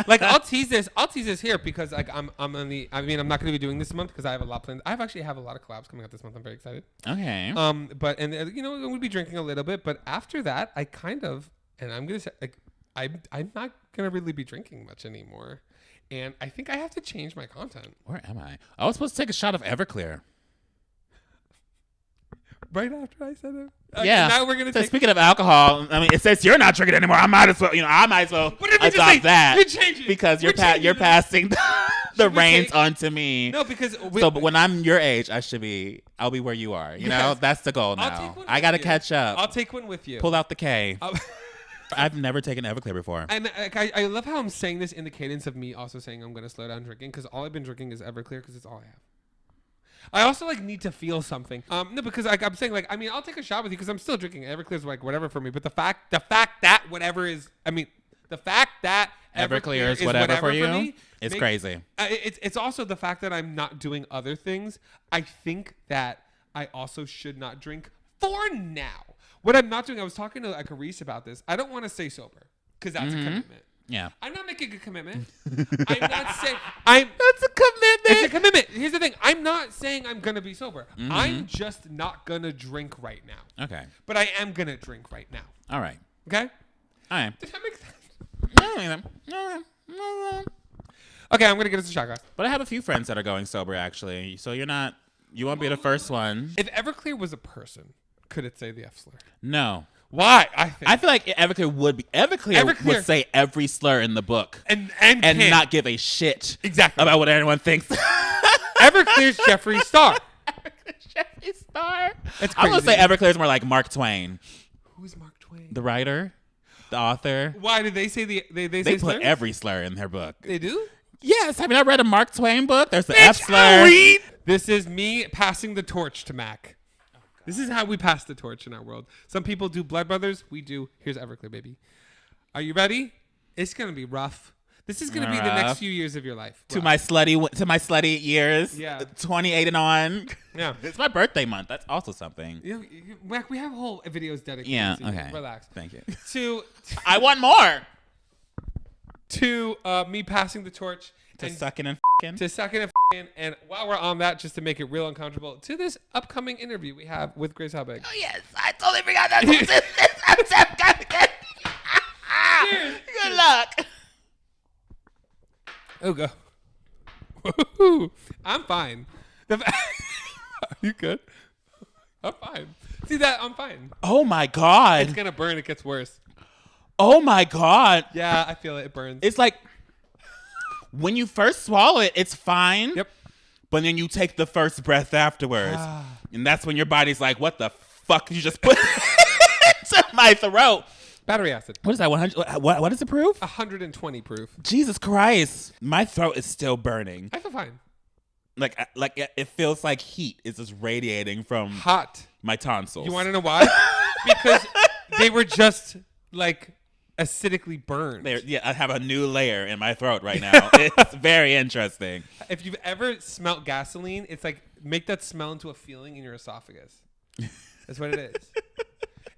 like I'll tease this here because like I'm not going to be doing this month because I have a lot planned. I actually have a lot of collabs coming out this month. I'm very excited. Okay. But I'm going to be drinking a little bit, but after that I'm going to say like I'm not going to really be drinking much anymore. And I think I have to change my content. Where am I? I was supposed to take a shot of Everclear. Right after I said it. Yeah. Now we're gonna speaking of alcohol, I mean, it says you're not drinking anymore. I might as well adopt that. You're changing. Because you're passing the reins onto me. No, because but when I'm your age, I'll be where you are. You know, that's the goal now. I gotta catch up. I'll take one with you. Pull out the K. I've never taken Everclear before. And I love how I'm saying this in the cadence of me also saying I'm gonna slow down drinking because all I've been drinking is Everclear because it's all I have. I also like need to feel something. No, because like I'm saying like I'll take a shot with you because I'm still drinking. Everclear's like whatever for me. But the fact that whatever is the fact that Everclear is whatever for you me is crazy. It's also the fact that I'm not doing other things. I think that I also should not drink for now. What I'm not doing, I was talking to like Reese about this. I don't want to stay sober because that's a commitment. Yeah. I'm not making a commitment. I'm not saying That's a commitment. It's a commitment. Here's the thing. I'm not saying I'm gonna be sober. I'm just not gonna drink right now. Okay. But I am gonna drink right now. All right. Okay? All right. Does that make sense? Okay, I'm gonna get us a shot glass. But I have a few friends that are going sober actually. So you won't be the first one. If Everclear was a person, could it say the F slur? No. Why? I feel like Everclear would be. Everclear would say every slur in the book and not give a shit about what anyone thinks. Everclear's Jeffree Star. Jeffree Star. That's crazy. I'm gonna say Everclear's more like Mark Twain. Who's Mark Twain? The writer, the author. Why did they say they put slurs? every slur in their book? They do? Yes. Have you not read a Mark Twain book? There's the F slur. This is me passing the torch to Mac. This is how we pass the torch in our world. Some people do Blood Brothers. We do. Here's Everclear, baby. Are you ready? It's gonna be rough. This is gonna be the next few years of your life. To my slutty years. Yeah. 28 and on. Yeah. It's my birthday month. That's also something. Mac, we have whole videos dedicated. Yeah. To you. Okay. Relax. Thank you. I want more. To me passing the torch. To sucking and f***ing. To sucking and f***ing. And while we're on that, just to make it real uncomfortable, to this upcoming interview we have with Grace HELBIG. Oh, yes. I totally forgot that. Good luck. Oh, go. Woo-hoo. I'm fine. Are you good? I'm fine. See that? I'm fine. Oh, my God. It's going to burn. It gets worse. Oh, my God. Yeah, I feel it. It burns. It's like... When you first swallow it, it's fine. Yep. But then you take the first breath afterwards. And that's when your body's like, what the fuck did you just put into my throat? Battery acid. What is that? 100? What is the proof? 120 proof. Jesus Christ. My throat is still burning. I feel fine. Like it feels like heat is just radiating from my tonsils. You want to know why? Because they were just like acidically burned. I have a new layer in my throat right now. It's very interesting. If you've ever smelt gasoline, it's like make that smell into a feeling in your esophagus. That's what it is.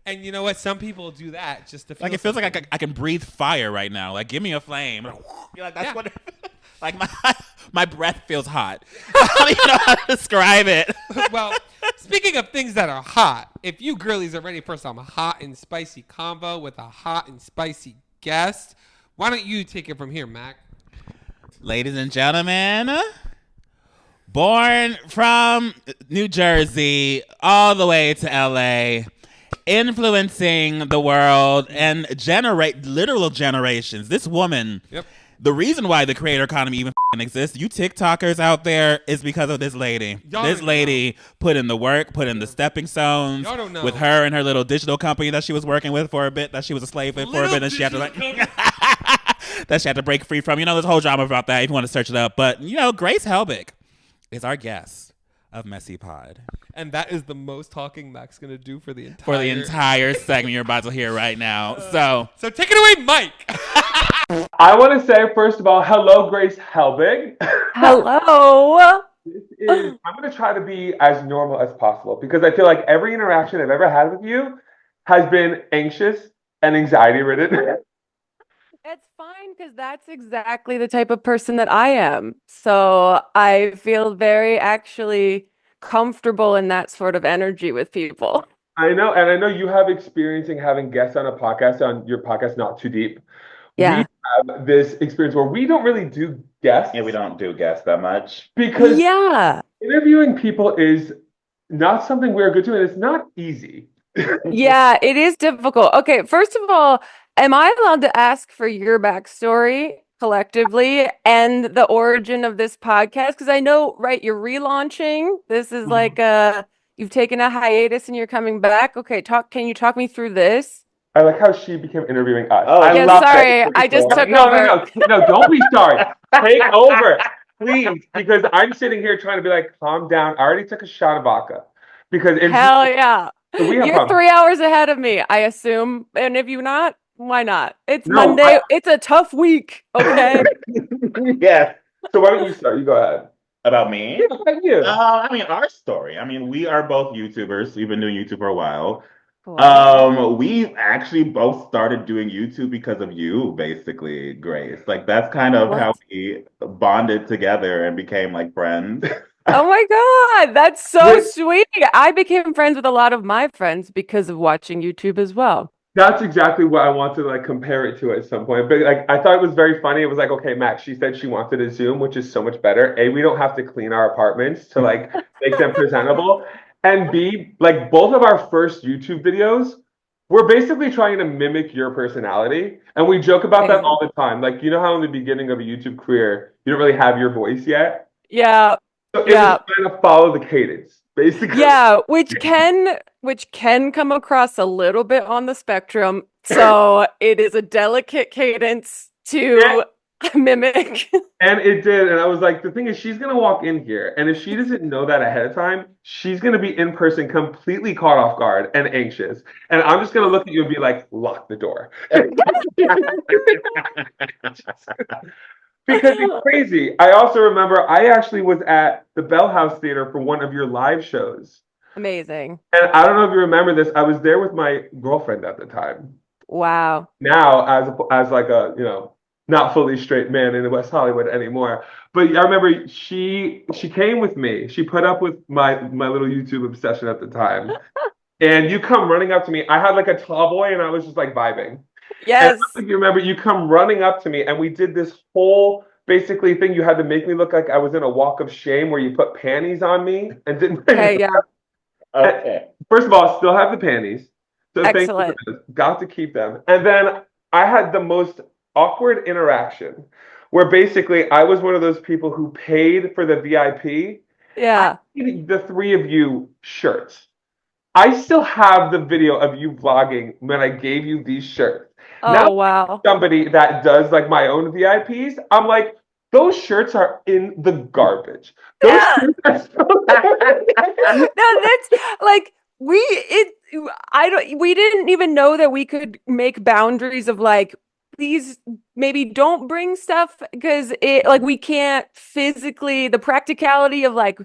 And you know what? Some people do that just to feel Like it feels something. like I can breathe fire right now. Like give me a flame. You're like that's what. Like my breath feels hot. I don't even know how to describe it. Well, speaking of things that are hot, if you girlies are ready for some hot and spicy combo with a hot and spicy guest, why don't you take it from here, Mac? Ladies and gentlemen, born from New Jersey all the way to LA, influencing the world and literal generations. This woman, the reason why the creator economy even exists, you TikTokers out there, is because of this lady. This lady put in the work, put in the stepping stones with her and her little digital company that she was working with for a bit, that she was a slave with for a bit, and she had to that she had to break free from. You know, there's a whole drama about that if you want to search it up. But, you know, Grace Helbig is our guest of MessyPod. And that is the most talking Mac's going to do for the entire segment you're about to hear right now. So take it away, Mike. I want to say, first of all, hello, Grace Helbig. Hello. I'm going to try to be as normal as possible because I feel like every interaction I've ever had with you has been anxious and anxiety ridden. It's fine because that's exactly the type of person that I am. So I feel very actually comfortable in that sort of energy with people. I know. And I know you have experience in having guests on your podcast, Not Too Deep. Yeah. We have this experience where we don't really do guests. Yeah, we don't do guests that much. Because yeah, interviewing people is not something we're good to, and it's not easy. Yeah, it is difficult. Okay, first of all, am I allowed to ask for your backstory collectively and the origin of this podcast? Because I know, right, you're relaunching. This is like you've taken a hiatus and you're coming back. Okay, can you talk me through this? I like how she became interviewing us. Oh, Yeah, love sorry, that. I just took over. No, don't be sorry. Take over, please, because I'm sitting here trying to be like, calm down. I already took a shot of vodka. Because Hell yeah. So we have You're problems. 3 hours ahead of me, I assume. And if you're not, why not? It's No, Monday. It's a tough week. Okay. Yes. So why don't you start? You go ahead. About me? Yeah, about you. I mean, our story. I mean, we are both YouTubers. We've been doing YouTube for a while. Cool. We actually both started doing YouTube because of you, basically, Grace. Like that's kind of how we bonded together and became like friends. Oh my God, that's so sweet. I became friends with a lot of my friends because of watching YouTube as well. That's exactly what I wanted to like compare it to at some point. But like I thought it was very funny. It was like, okay, Max, she said she wanted a Zoom, which is so much better. A, we don't have to clean our apartments to like make them presentable. And B, like both of our first YouTube videos, we're basically trying to mimic your personality. And we joke about that all the time. Like, you know how in the beginning of a YouTube career, you don't really have your voice yet? Yeah. So it was trying to follow the cadence, basically. Yeah, which can come across a little bit on the spectrum. So it is a delicate cadence to mimic. And it did. And I was like, the thing is, she's going to walk in here. And if she doesn't know that ahead of time, she's going to be in person completely caught off guard and anxious. And I'm just going to look at you and be like, lock the door. Because it's crazy. I also remember I actually was at the Bell House Theater for one of your live shows. Amazing. And I don't know if you remember this. I was there with my girlfriend at the time. Wow. Now, as like a, not fully straight man in West Hollywood anymore. But I remember she came with me. She put up with my little YouTube obsession at the time. And you come running up to me. I had like a tall boy and I was just like vibing. Yes. And if you remember, you come running up to me and we did this whole basically thing. You had to make me look like I was in a walk of shame where you put panties on me and didn't. Okay, yeah. Okay. First of all, still have the panties. So Excellent. thank you. Got to keep them. And then I had the most awkward interaction where basically I was one of those people who paid for the VIP. Yeah. I gave the three of you shirts. I still have the video of you vlogging when I gave you these shirts. Oh, Now, wow. somebody that does like my own VIPs, I'm like, those shirts are in the garbage. Those shirts are so No, that's like we didn't even know that we could make boundaries of like, please maybe don't bring stuff because it like we can't physically, the practicality of like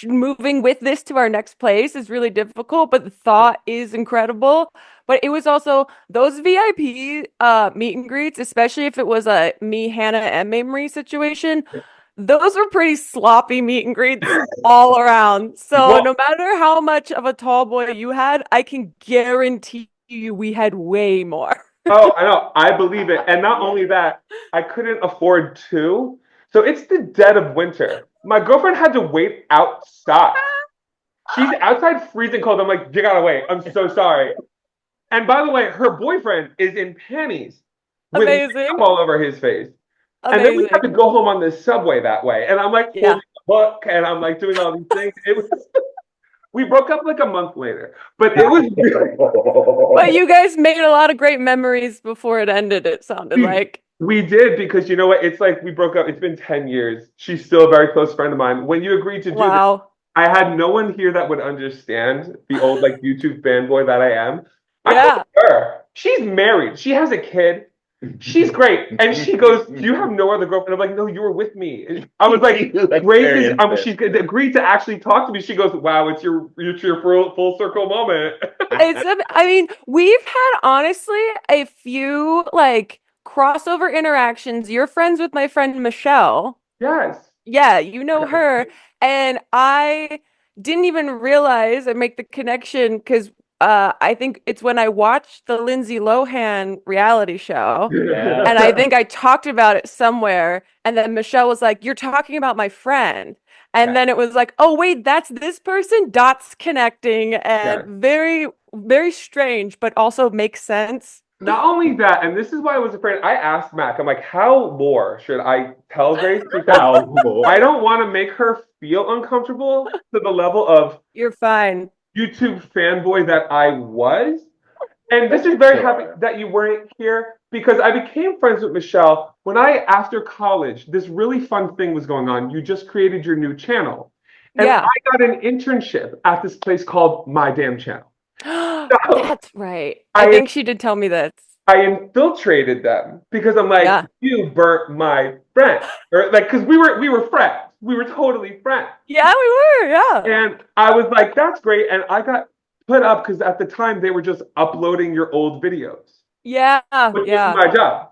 moving with this to our next place is really difficult, but the thought is incredible. But it was also those VIP meet and greets, especially if it was a me, Hannah, and Mamrie situation. Those were pretty sloppy meet and greets all around. So Well, no matter how much of a tall boy you had, I can guarantee you we had way more. Oh, I know. I believe it. And not only that, I couldn't afford two. So it's the dead of winter. My girlfriend had to wait outside. She's outside freezing cold. I'm like, you gotta wait. I'm so sorry. And by the way, her boyfriend is in panties with Amazing. makeup all over his face. And then we had to Amazing. go home on this subway that way. And I'm like Yeah. holding a book and I'm like doing all these things. It was we broke up like a month later. But it was But you guys made a lot of great memories before it ended, it sounded like. we did because you know what? It's like we broke up. It's been 10 years. She's still a very close friend of mine. When you agreed to do this, Wow. I had no one here that would understand the old like YouTube fanboy that I am. I Yeah. told her. She's married. She has a kid. She's great. And she goes, "Do you have no other girlfriend?" I'm like, "No, you were with me." And I was like, "Grace is." She's agreed to actually talk to me. She goes, "Wow, it's your full circle moment." I mean, we've had honestly a few like crossover interactions. You're friends with my friend Michelle. Yes. Yeah, you know her. And I didn't even realize and make the connection because I think it's when I watched the Lindsay Lohan reality show. Yeah. And I think I talked about it somewhere. And then Michelle was like, "You're talking about my friend." And then it was like, "Oh, wait, that's this person?" Dots connecting and very, very strange, but also makes sense. Not only that, and this is why I was afraid. I asked Mac, I'm like, how more should I tell Grace? Because I don't want to make her feel uncomfortable to the level of You're fine. YouTube fanboy that I was. And this is very happy that you weren't here because I became friends with Michelle when after college, this really fun thing was going on. You just created your new channel. And Yeah. I got an internship at this place called My Damn Channel. That's right. I think she did tell me this. I infiltrated them because I'm like, Yeah. you burnt my friend. Or like, because we were friends. We were totally friends. Yeah, we were. Yeah. And I was like, that's great. And I got put up because at the time they were just uploading your old videos. Yeah. Which Yeah. was my job.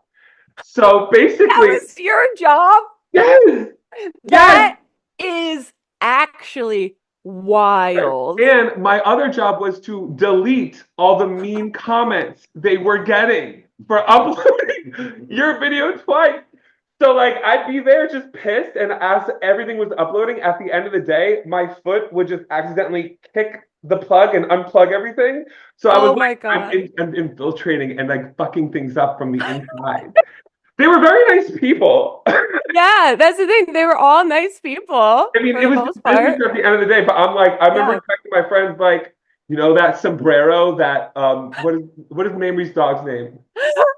So basically, That was your job? yes. That is actually wild. And my other job was to delete all the mean comments they were getting for uploading your video twice. So like I'd be there just pissed, and as everything was uploading, at the end of the day, my foot would just accidentally kick the plug and unplug everything. So I was like, I'm infiltrating and like fucking things up from the inside. They were very nice people. Yeah, that's the thing. They were all nice people. I mean, it was just business at the end of the day. But I'm like, I remember texting my friends like, you know, that sombrero, that what is Mamrie's dog's name?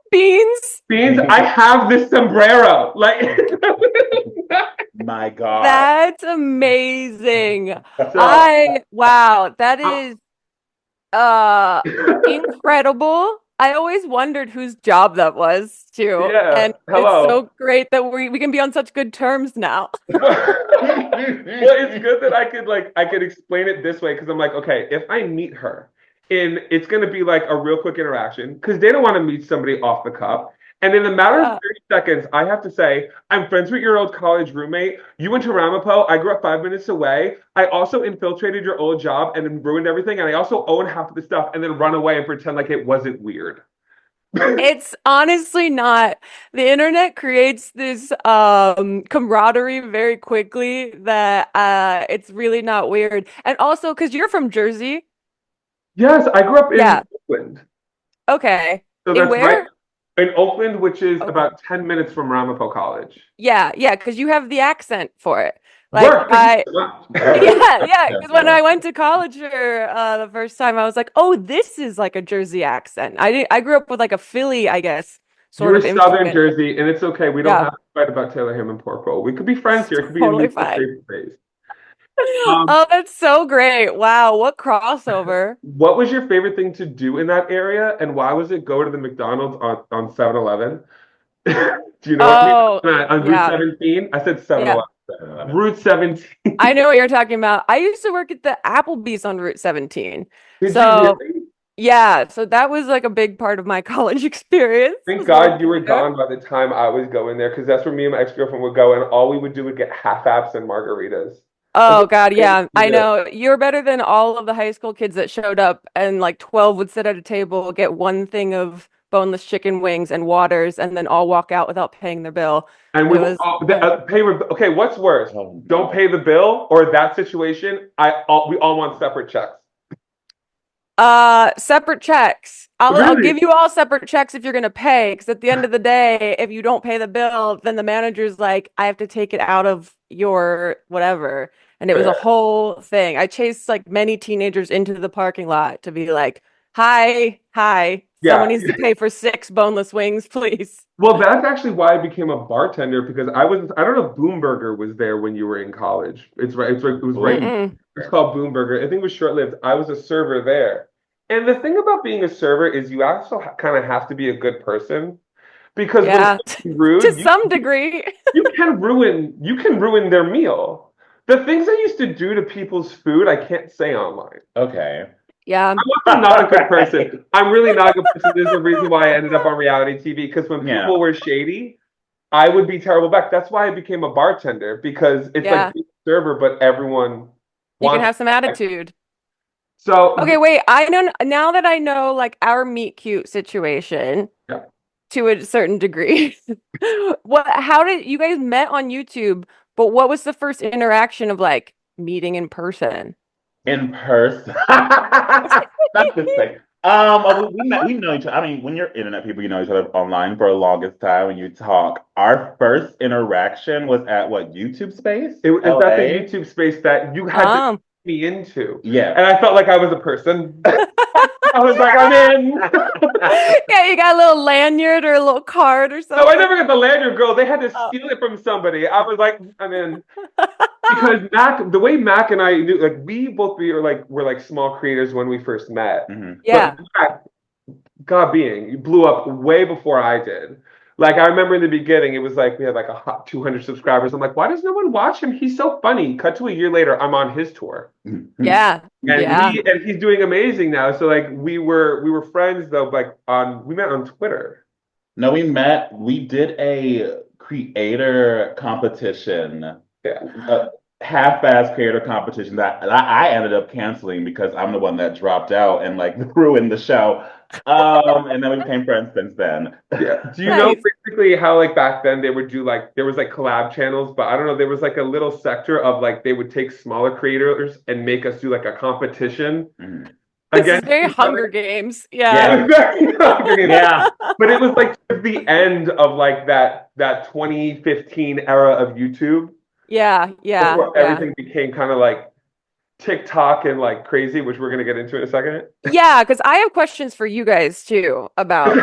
Beans. Beans. I have this sombrero. Like, my God, that's amazing. So- Wow, that is incredible. I always wondered whose job that was too. Yeah. And Hello. it's so great that we can be on such good terms now. Well, it's good that I could explain it this way because I'm like, okay, if I meet her, it's gonna be like a real quick interaction because they don't want to meet somebody off the cuff. And in a matter of 30 seconds, I have to say, I'm friends with your old college roommate. You went to Ramapo. I grew up 5 minutes away. I also infiltrated your old job and then ruined everything. And I also own half of the stuff and then run away and pretend like it wasn't weird. It's honestly not. The internet creates this camaraderie very quickly that it's really not weird. And also because you're from Jersey. Yes, I grew up in Oakland. Okay. So In that's where? right in Oakland, which is about 10 minutes from Ramapo College. Yeah, because you have the accent for it. Work. Because when I went to college for the first time, I was like, "Oh, this is like a Jersey accent." I grew up with like a Philly, I guess, sort of You're Southern influence. Jersey, and it's okay. We don't have to fight about Taylor Ham and Pork We could be friends here. It could be Totally a fine. space. Oh, that's so great! Wow, what crossover! What was your favorite thing to do in that area, and why was it go to the McDonald's on 7-Eleven? Do you know what I mean? On Route 17? I said 7-Eleven. Route 17. I know what you're talking about. I used to work at the Applebee's on Route 17. Did So, you really? yeah, so that was like a big part of my college experience. Thank was God working you were there. gone by the time I was going there, because that's where me and my ex-girlfriend would go, and all we would do would get half-apps and margaritas. Oh God, yeah. I Yeah. know. You're better than all of the high school kids that showed up and like 12 would sit at a table, get one thing of boneless chicken wings and waters, and then all walk out without paying their bill. And It we was pay. Okay, what's worse? Oh, Don't pay the bill, or that situation? We all want separate checks. separate checks. I'll Really? give you all separate checks if you're gonna pay, because at the end of the day, if you don't pay the bill, then the manager's like, I have to take it out of your whatever. And it was a Fair. whole thing. I chased like many teenagers into the parking lot to be like, hi, Yeah. someone needs to pay for 6 boneless wings, please. Well, that's actually why I became a bartender, because I don't know if Boomburger was there when you were in college. It's right. It was right. Mm-mm. It's called Boomburger. I think it was short-lived. I was a server there. And the thing about being a server is you also kind of have to be a good person, because Yeah, when you're rude, to some degree. you can ruin their meal. The things I used to do to people's food, I can't say online. okay. Yeah. I'm not a good person. I'm really not a good person. There's a reason why I ended up on reality TV, because when Yeah. people were shady, I would be terrible back. That's why I became a bartender, because it's Yeah. like being a server, but everyone You can wants. have some attitude. So Okay, wait. I know now that I know like our meet cute situation Yeah. to a certain degree. How did you guys met on YouTube, but what was the first interaction of like meeting in person? In person. That's the thing. We know each other. I mean, when you're internet people, you know each other online for the longest time when you talk. Our first interaction was at what, YouTube Space? it's at the LA? YouTube space that you had to Um, put me into, Yeah. and I felt like I was a person. I was like, I'm in. yeah, you got a little lanyard or a little card or No, something. I never got the lanyard, girl. They had to Oh. steal it from somebody. I was like, I'm in. Because the way Mac and I knew, like, we're like small creators when we first met. Mhm. Yeah. But Mac, God being, you blew up way before I did. Like, I remember in the beginning, it was like we had like a hot 200 subscribers. I'm like, why does no one watch him? He's so funny. Cut to a year later, I'm on his tour, Yeah. and Yeah. he's doing amazing now. So like, we were friends though. Like we met on Twitter. No, we did a creator competition. Yeah. Half-ass creator competition that I ended up canceling because I'm the one that dropped out and like ruined the show. And then we became friends since then. Yeah. Do you know Nice. basically how like back then they would do like there was like collab channels, but I don't know, there was like a little sector of like they would take smaller creators and make us do like a competition Mhm. This is against very each other. Hunger Games. Yeah. Yeah. But it was like the end of like that 2015 era of YouTube, Yeah. Yeah. before Yeah. everything became kind of like TikTok and like crazy, which we're gonna get into in a second. Yeah, because I have questions for you guys too about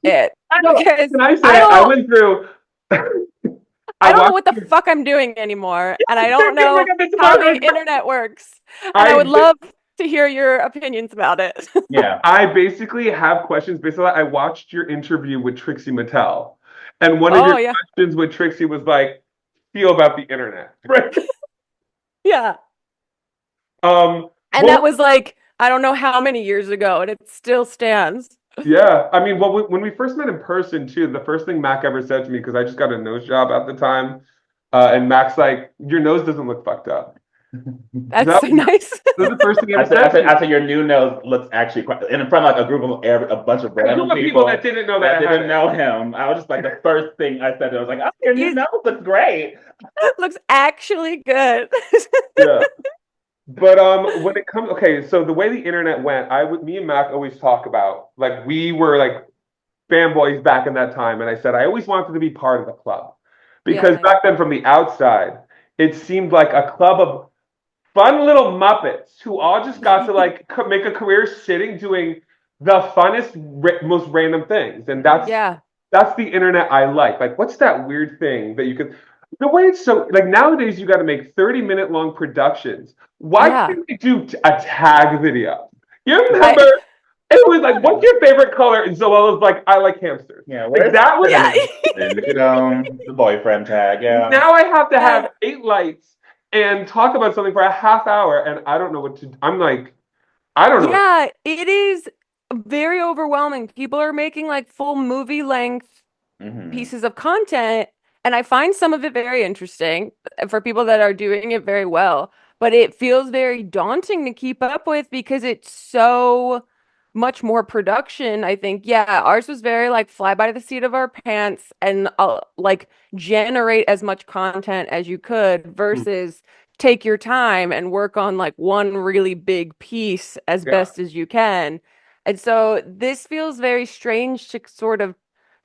it. Because Can I say I I don't- went through I don't know watched what the fuck I'm doing anymore, and I don't know this how morning. the internet works. And I would love to hear your opinions about it. Yeah. I basically have questions based on that. I watched your interview with Trixie Mattel, and one of Oh, your yeah. questions with Trixie was like, "Feel about the internet." Right? Yeah. Um. And well, that was like, I don't know how many years ago, and it still stands. yeah. I mean, well, when we first met in person too, the first thing Mac ever said to me, because I just got a nose job at the time, and Mac's like, "Your nose doesn't look fucked up." That's That- so nice. That was the first thing he I ever said, said. I said your new nose looks actually quite, and in front of like a group of a bunch of A group random of people that didn't know that I had didn't it. know him. I was just like the first thing I said. I was like, "Oh, your new You- nose looks great." Looks actually good. Yeah. But when it comes, okay, so the way the internet went, me and Mac always talk about like we were like fanboys back in that time, and I said I always wanted to be part of the club because Yeah. back then from the outside, it seemed like a club of fun little Muppets who all just got to like make a career sitting doing the funnest, most random things, and Yeah. that's the internet I like. Like, what's that weird thing that you could? The way it's so like nowadays, you got to make 30-minute long productions. Why Yeah. can't we do a tag video? You remember It was like, what's your favorite color? And Zoella was like, I like hamsters. Yeah, Like where's that was Yeah. and, the boyfriend tag? Yeah. now I have to Yeah. have 8 lights and talk about something for a half hour, and I don't know what to. I'm like, I don't know. Yeah, it is very overwhelming. People are making like full movie length Hmm. pieces of content, and I find some of it very interesting for people that are doing it very well, but it feels very daunting to keep up with because it's so much more production. I think, yeah, ours was very like fly by the seat of our pants and like generate as much content as you could versus take your time and work on like one really big piece as Yeah. best as you can. And so this feels very strange to sort of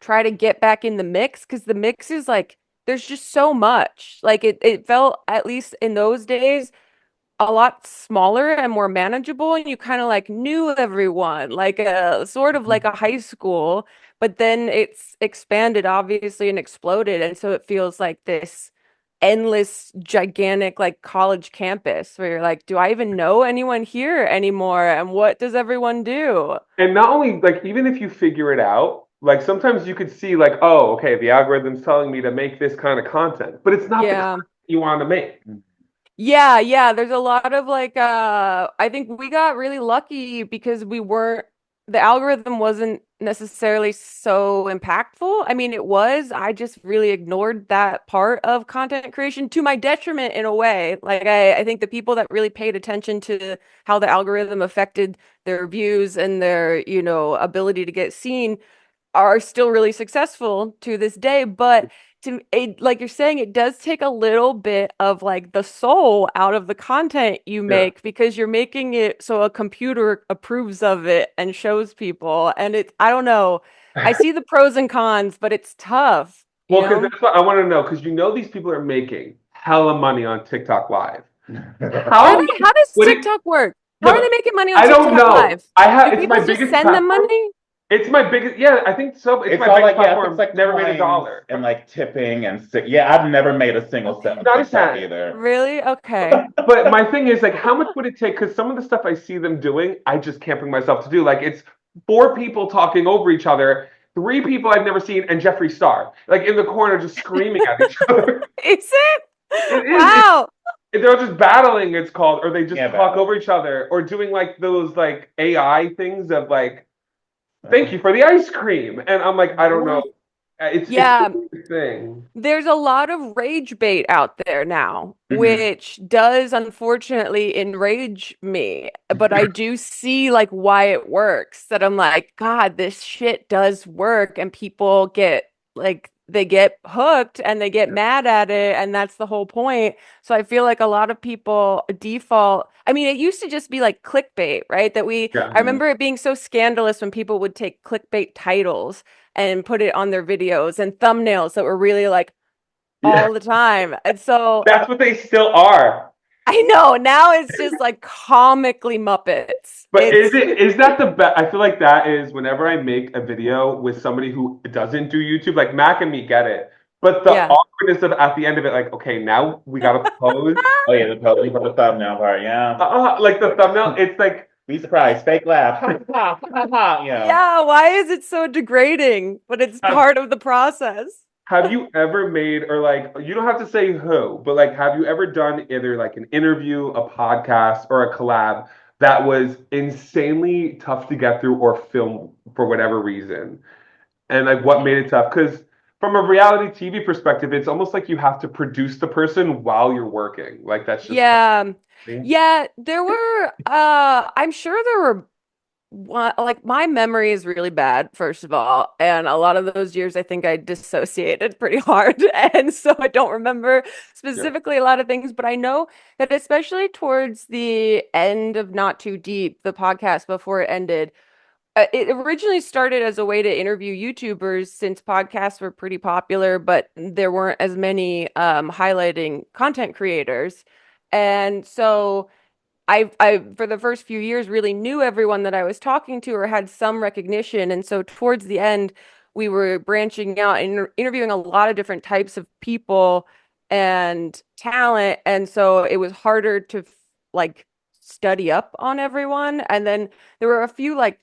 try to get back in the mix because the mix is like there's just so much. Like it felt at least in those days a lot smaller and more manageable, and you kind of like knew everyone, like a sort of like a high school, but then it's expanded obviously and exploded, and so it feels like this endless gigantic like college campus where you're like, do I even know anyone here anymore, and what does everyone do? And not only like even if you figure it out, like sometimes you could see like, oh, okay, the algorithm's telling me to make this kind of content, but it's not the Yeah. content you want to make. Yeah, yeah, there's a lot of like I think we got really lucky because we weren't the algorithm wasn't necessarily so impactful. I mean, it was. I just really ignored that part of content creation to my detriment in a way. Like I think the people that really paid attention to how the algorithm affected their views and their, ability to get seen are still really successful to this day, but like you're saying, it does take a little bit of like the soul out of the content you Yeah. make because you're making it so a computer approves of it and shows people. And I don't know. I see the pros and cons, but it's tough, you Well, because know? that's what I want to know, because these people are making hella money on TikTok Live. Are How much they? How does would it? TikTok work? How are No, they making money on I don't TikTok know. Live? Do It's people my just biggest send them platform. money? It's my biggest. Yeah, I think so. It's It's my all biggest like, yeah, platform. it's like Never made a coins dollar. and like tipping and yeah, I've never made a single cent on Not a TikTok cent. either. Really? Okay. But my thing is like, how much would it take? Because some of the stuff I see them doing, I just can't bring myself to do. Like it's 4 people talking over each other, 3 people I've never seen, and Jeffree Star, like in the corner, just screaming at each other. Is it? It is. Wow. They're just battling. It's called, or they just Yeah, talk battle. over each other, or doing like those like AI things of like, thank you for the ice cream, and I'm like, I don't know. It's a Yeah. weird thing. There's a lot of rage bait out there now, Hmm. which does unfortunately enrage me. But I do see like why it works. That I'm like, God, this shit does work, and people get like they get hooked and they get mad at it, and that's the whole point. So I feel like a lot of people default. I mean, it used to just be like clickbait, right? Yeah. I remember it being so scandalous when people would take clickbait titles and put it on their videos and thumbnails that were really like Yeah. all the time. And so That's what they still are. I know now it's just like comically Muppets. But It's is that the best? I feel like that is whenever I make a video with somebody who doesn't do YouTube, like Mac and me get it. But the yeah. awkwardness of at the end of it, like, okay, now we gotta pose. Oh yeah, the totally for the thumbnail part, yeah. Like the thumbnail, it's like, Be surprised, fake laugh. Ha, ha, ha, ha, you know. Yeah, why is it so degrading? But it's part of the process. have you ever made, or like, you don't have to say who, but like, have you ever done either like an interview, a podcast, or a collab that was insanely tough to get through or film for whatever reason? And like what made it tough? Because from a reality TV perspective, it's almost like you have to produce the person while you're working. Like that's just Yeah. crazy. Yeah, there were I'm sure there were like my memory is really bad, first of all, and a lot of those years I think I dissociated pretty hard, and so I don't remember Yeah. specifically a lot of things, but I know that especially towards the end of Not Too Deep, the podcast before it ended, it originally started as a way to interview YouTubers since podcasts were pretty popular, but there weren't as many highlighting content creators. And so I for the first few years really knew everyone that I was talking to or had some recognition. And so towards the end, we were branching out and interviewing a lot of different types of people and talent. And so it was harder to like study up on everyone. And then there were a few like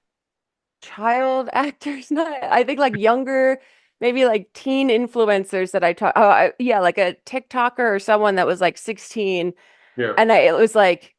child actors, not I think like younger, maybe like teen influencers that I talk. Yeah, like a TikToker or someone that was like 16, Yeah. and it was like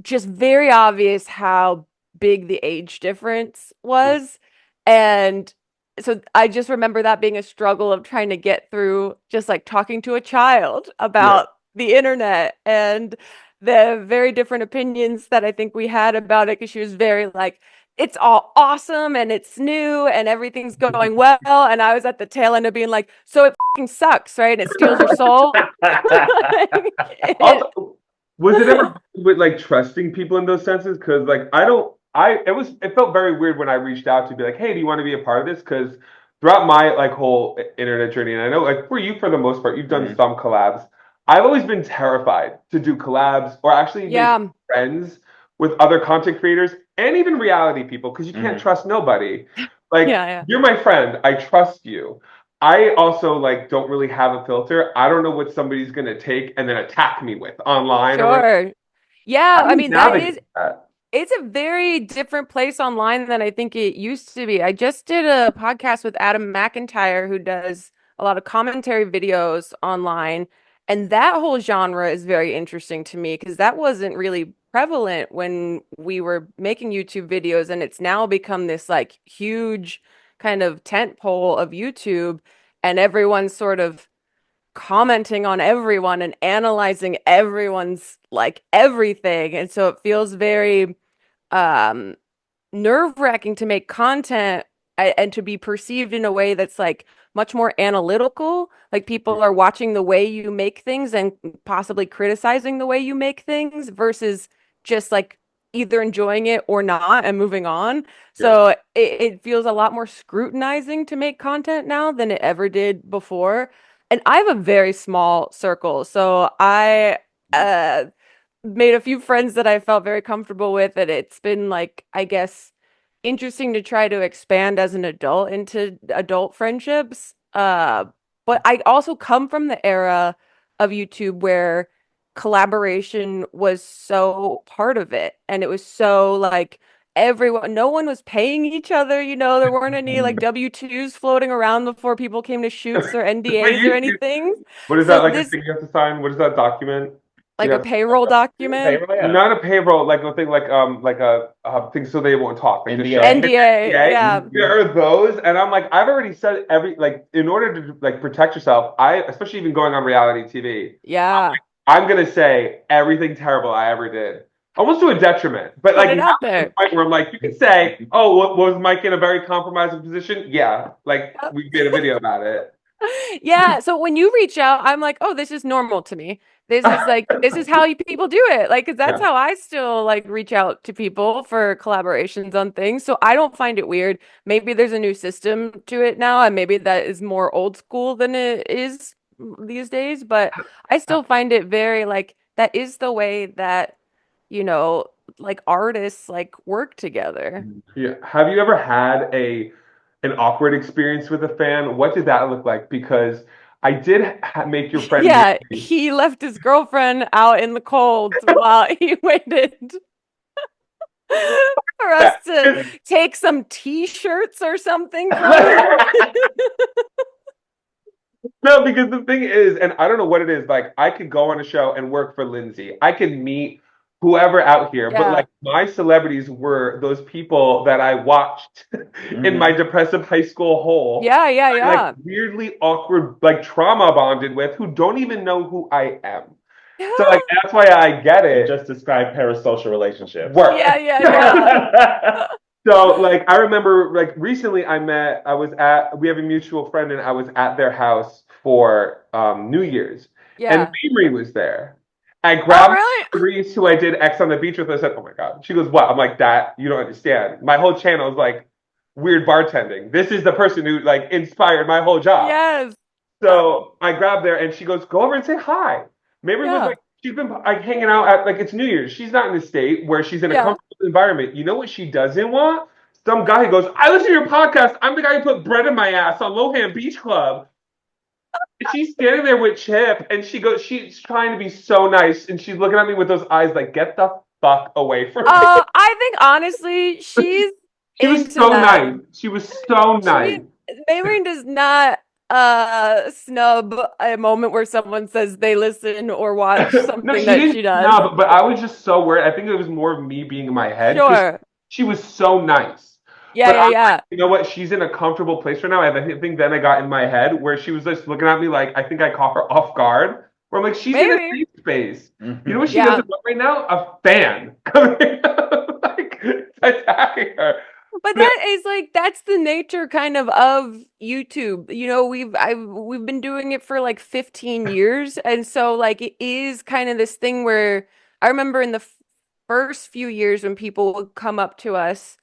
just very obvious how big the age difference was. And so I just remember that being a struggle of trying to get through just like talking to a child Yeah. about the internet and the very different opinions that I think we had about it because she was very like, it's all awesome and it's new and everything's going well. And I was at the tail end of being like, so it fucking sucks, right? And it steals your soul. It- Also, was it ever with like trusting people in those senses? Because like it felt very weird when I reached out to be like, hey, do you want to be a part of this? Because throughout my like whole internet journey, and I know like for you for the most part, you've done some collabs. I've always been terrified to do collabs or actually make yeah. friends with other content creators and even reality people because you can't trust nobody. Like Yeah. you're my friend, I trust you. I also like don't really have a filter. I don't know what somebody's gonna take and then attack me with online or whatever. Sure. Yeah, How I do you mean that is navigate that? it's a very different place online than I think it used to be. I just did a podcast with Adam McIntyre who does a lot of commentary videos online, and that whole genre is very interesting to me because that wasn't really prevalent when we were making YouTube videos, and it's now become this like huge kind of tent pole of YouTube, and everyone's sort of commenting on everyone and analyzing everyone's like everything. And so it feels very um nerve-wracking to make content and to be perceived in a way that's like much more analytical. Like people are watching the way you make things and possibly criticizing the way you make things versus just like either enjoying it or not and moving on. Yeah. So it feels a lot more scrutinizing to make content now than it ever did before. And I have a very small circle. So I made a few friends that I felt very comfortable with, and it's been like, I guess, interesting to try to expand as an adult into adult friendships. But I also come from the era of YouTube where collaboration was so part of it, and it was so like everyone, no one was paying each other, there weren't any like W-2s floating around before people came to shoots or Wait, NDAs or anything. what is that So like a this thing you have to sign? What is that document? like You a have to payroll document. Payroll, yeah. not a payroll, like a thing like a thing so they won't talk. Like the NDA. show. NDA, yeah. There are those, and I'm like, I've already said every like in order to like protect yourself, especially even going on reality TV, Yeah. I'm gonna say everything terrible I ever did. Almost to a detriment. But Put like it now out to the there. point where I'm like, you can say, oh, was Mike in a very compromising position? Yeah. Like we made a video about it. Yeah. So when you reach out, I'm like, oh, this is normal to me. This is how people do it. Like, 'cause that's Yeah. how I still like reach out to people for collaborations on things. So I don't find it weird. Maybe there's a new system to it now, and maybe that is more old school than it is these days. But I still find it very like that is the way that, you know, like artists like work together. Yeah. Have you ever had an awkward experience with a fan? What did that look like? Because I did make your friend Yeah, Mary. he left his girlfriend out in the cold while he waited for us to take some t-shirts or something from him. No, because the thing is, and I don't know what it is, like I could go on a show and work for Lindsay. I could meet whoever out here, but Yeah. like my celebrities were those people that I watched in my depressive high school hole. Yeah, yeah, I, yeah. like weirdly awkward, like trauma bonded with who don't even know who I am. Yeah, So like that's why I get it. Just describe parasocial relationships. Work. yeah, yeah. So like I remember like recently we have a mutual friend and I was at their house for New Year's and Yeah. Mamrie was there. I Oh, grabbed really? Reese who I did X on the Beach with. I said, "Oh my God." She goes, "What?" I'm like, "That you don't understand. My whole channel is like weird bartending. This is the person who like inspired my whole job." Yes. So I grabbed there and she goes, "Go over and say hi." Mamrie was Yeah. like, she's been like hanging out at like it's New Year's. She's not in a state where she's in a Yeah. comfortable environment. You know what she doesn't want? Some guy who goes, "I listen to your podcast. I'm the guy who put bread in my ass on Lohan Beach Club." And she's standing there with Chip and she's trying to be so nice and she's looking at me with those eyes like, "Get the fuck away from me." I think honestly, She was into so that. nice. She was so nice. Maybelline does not snub a moment where someone says they listen or watch No, something she that didn't she does. snub, but I was just so worried. I think it was more of me being in my head because Sure. she was so nice. Yeah, But yeah, I'm yeah. you know what? She's in a comfortable place right now. And I think then I got in my head where she was just looking at me like I think I caught her off guard. Where I'm like, she's in a Maybe. safe space. You know what she Yeah. doesn't want right now? A fan coming like attacking her. But that is like that's the nature kind of YouTube. You know, we've been doing it for like 15 years, and so like it is kind of this thing where I remember in the first few years when people would come up to us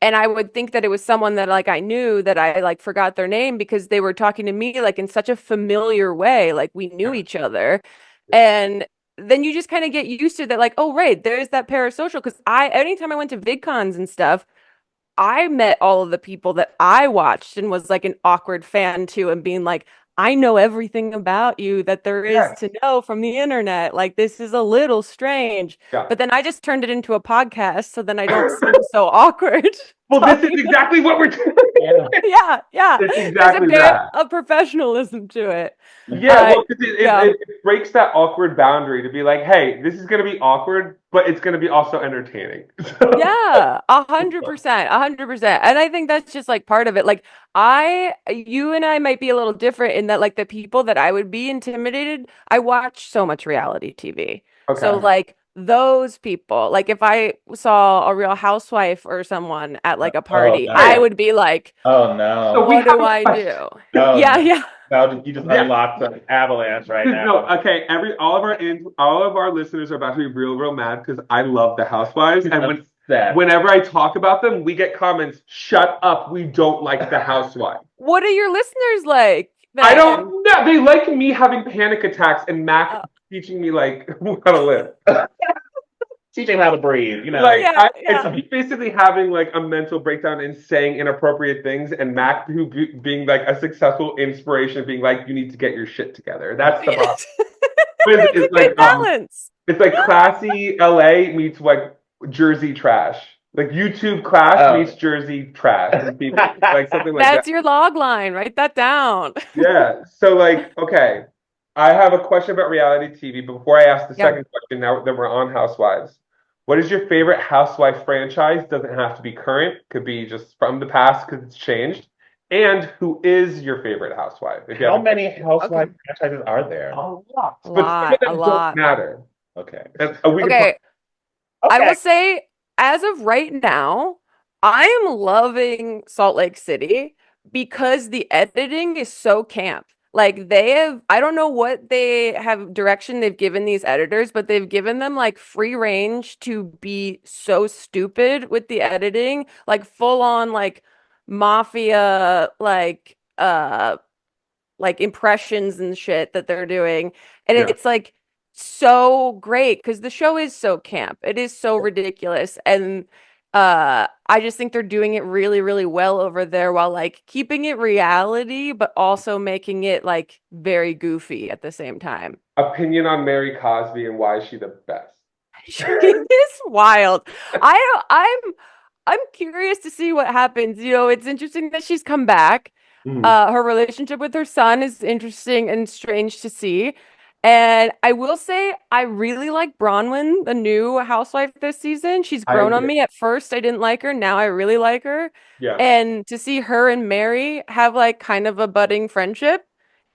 and I would think that it was someone that like I knew that I like forgot their name because they were talking to me like in such a familiar way, like we knew each other. And then you just kind of get used to that, like, oh right, there's that parasocial. Because I anytime I went to VidCons and stuff, I met all of the people that I watched and was like an awkward fan to and being like, I know everything about you that there is Yes. to know from the internet. Like, this is a little strange. Yeah. But then I just turned it into a podcast. So then I don't seem so awkward. Well, this is talking. exactly what we're doing. Yeah, yeah. It's There's exactly a bit that. of professionalism to it. Yeah, well, because yeah. it breaks that awkward boundary to be like, hey, this is going to be awkward, but it's going to be also entertaining. Yeah, 100%, 100%. And I think that's just like part of it. Like you and I might be a little different in that like the people that I would be intimidated, I watch so much reality TV. So Okay. like those people, like if I saw a Real Housewife or someone at like a party, no. I would be like, Oh no. So we what have do a I question. do? No, Yeah, yeah. no, you just Yeah. unlocked an avalanche right now. No, okay. All of our listeners are about to be real mad because I love the Housewives, and whenever I talk about them, we get comments. Shut up! We don't like the Housewives. What are your listeners like? I then? don't know. They like me having panic attacks and Mac teaching me like how to live. Teaching how to breathe, you know. Like Yeah, it's basically having like a mental breakdown and saying inappropriate things, and Mac being like a successful inspiration, being like, you need to get your shit together. That's the problem. It's a like good balance. it's like classy LA meets like Jersey trash. Like YouTube class meets Jersey trash. And people, like something like That's that. your log line. Write that down. Yeah. So like, okay. I have a question about reality TV. But before I ask the second question, now that we're on Housewives. What is your favorite Housewife franchise? Doesn't have to be current. Could be just from the past because it's changed. And who is your favorite housewife? How many Housewife franchises are there? A lot. A But lot, some of them a lot. don't matter. Okay. And we can Okay. talk- I will say, as of right now, I am loving Salt Lake City because the editing is so camp. Like I don't know what they have direction they've given these editors, but they've given them like free range to be so stupid with the editing, like full on like mafia, like impressions and shit that they're doing. And Yeah. it's like so great because the show is so camp. It is so ridiculous. And I just think they're doing it really, really well over there while like keeping it reality, but also making it like very goofy at the same time. opinion on Mary Cosby and why is she the best? She is wild. I'm curious to see what happens. You know, it's interesting that she's come back. Her relationship with her son is interesting and strange to see. And I will say, I really like Bronwyn, the new housewife this season. She's grown on me. At first, I didn't like her. Now I really like her. Yeah. And to see her and Mary have like kind of a budding friendship,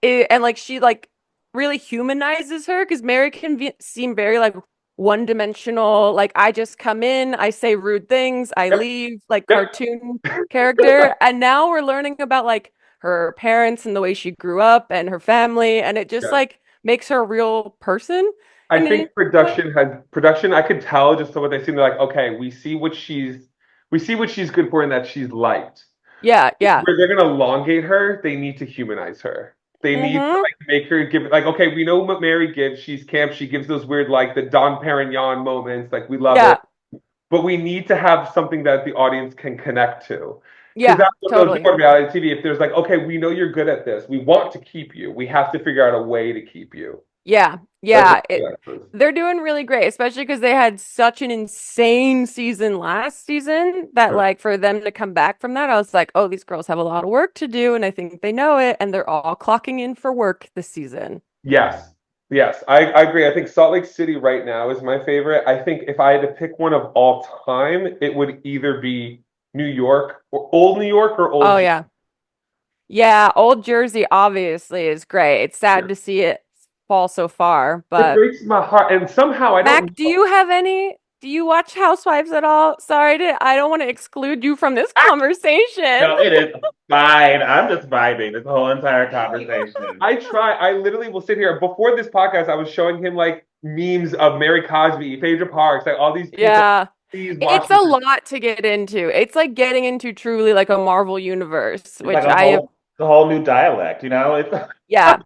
and like she like really humanizes her because Mary can seem very like one-dimensional. Like I just come in, I say rude things, I leave, like cartoon character. And now we're learning about like her parents and the way she grew up and her family, and it just like makes her a real person. I think production. I could tell just what they seem like. Okay, we see what she's good for, and that she's liked. Yeah. Where they're gonna elongate her, they need to humanize her. They need to like make her give like, okay, we know what Mary gives. She's camp. She gives those weird like the Don Perignon moments. Like we love it, but we need to have something that the audience can connect to. Yeah, that's what totally. goes reality TV. If there's like, okay, we know you're good at this. We want to keep you. We have to figure out a way to keep you. Yeah, That's yeah. what They're doing really great, especially because they had such an insane season last season that, like, for them to come back from that, I was like, oh, these girls have a lot of work to do, and I think they know it, and they're all clocking in for work this season. Yes. Yes, I agree. I think Salt Lake City right now is my favorite. I think if I had to pick one of all time, it would either be New York or Old New York or Oh, Old Jersey. yeah. Yeah, Old Jersey obviously is great. It's sad to see it fall so far, It but breaks my heart. And somehow I don't Mac, do know. you have any? Do you watch Housewives at all? Sorry I don't want to exclude you from this conversation. No, it is fine. I'm just vibing this whole entire conversation. I try. I literally will sit here. Before this podcast, I was showing him like memes of Mary Cosby, Phaedra Parks, like all these people. Yeah. Please watch It's a lot to get into. It's like getting into truly like a Marvel universe, It's which like I have, a whole new dialect, you know? It's yeah,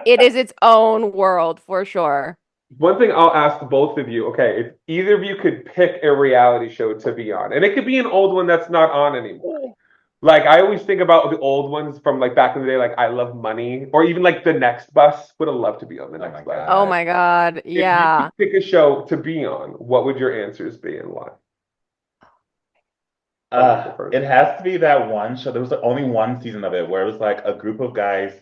it is its own world for sure. One thing I'll ask both of you, okay, if either of you could pick a reality show to be on, and it could be an old one that's not on anymore. Like I always think about the old ones from like back in the day, like I Love Money, or even like The Next Bus. Would have loved to be on The Oh my Next Bus. Oh God. my God. If you Yeah. could pick a show to be on, what would your answers be and why? It has to be that one show. There was only one season of it where it was like a group of guys.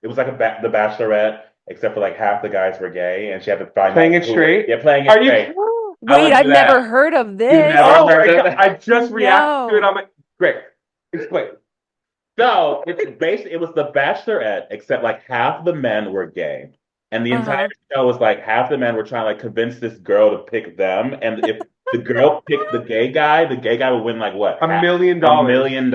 It was like The Bachelorette, except for like half the guys were gay, and she had to find Playing out It Straight? Yeah, Playing It Are you- Straight. Wait, would I've do that. never heard of this. never- Oh heard my of God, it? I just reacted to it No. on my. Great, explain. So it was The Bachelorette, except like half the men were gay. And the entire show was like half the men were trying to like convince this girl to pick them. And if the girl picked the gay guy would win like what? $1 million. $1 million.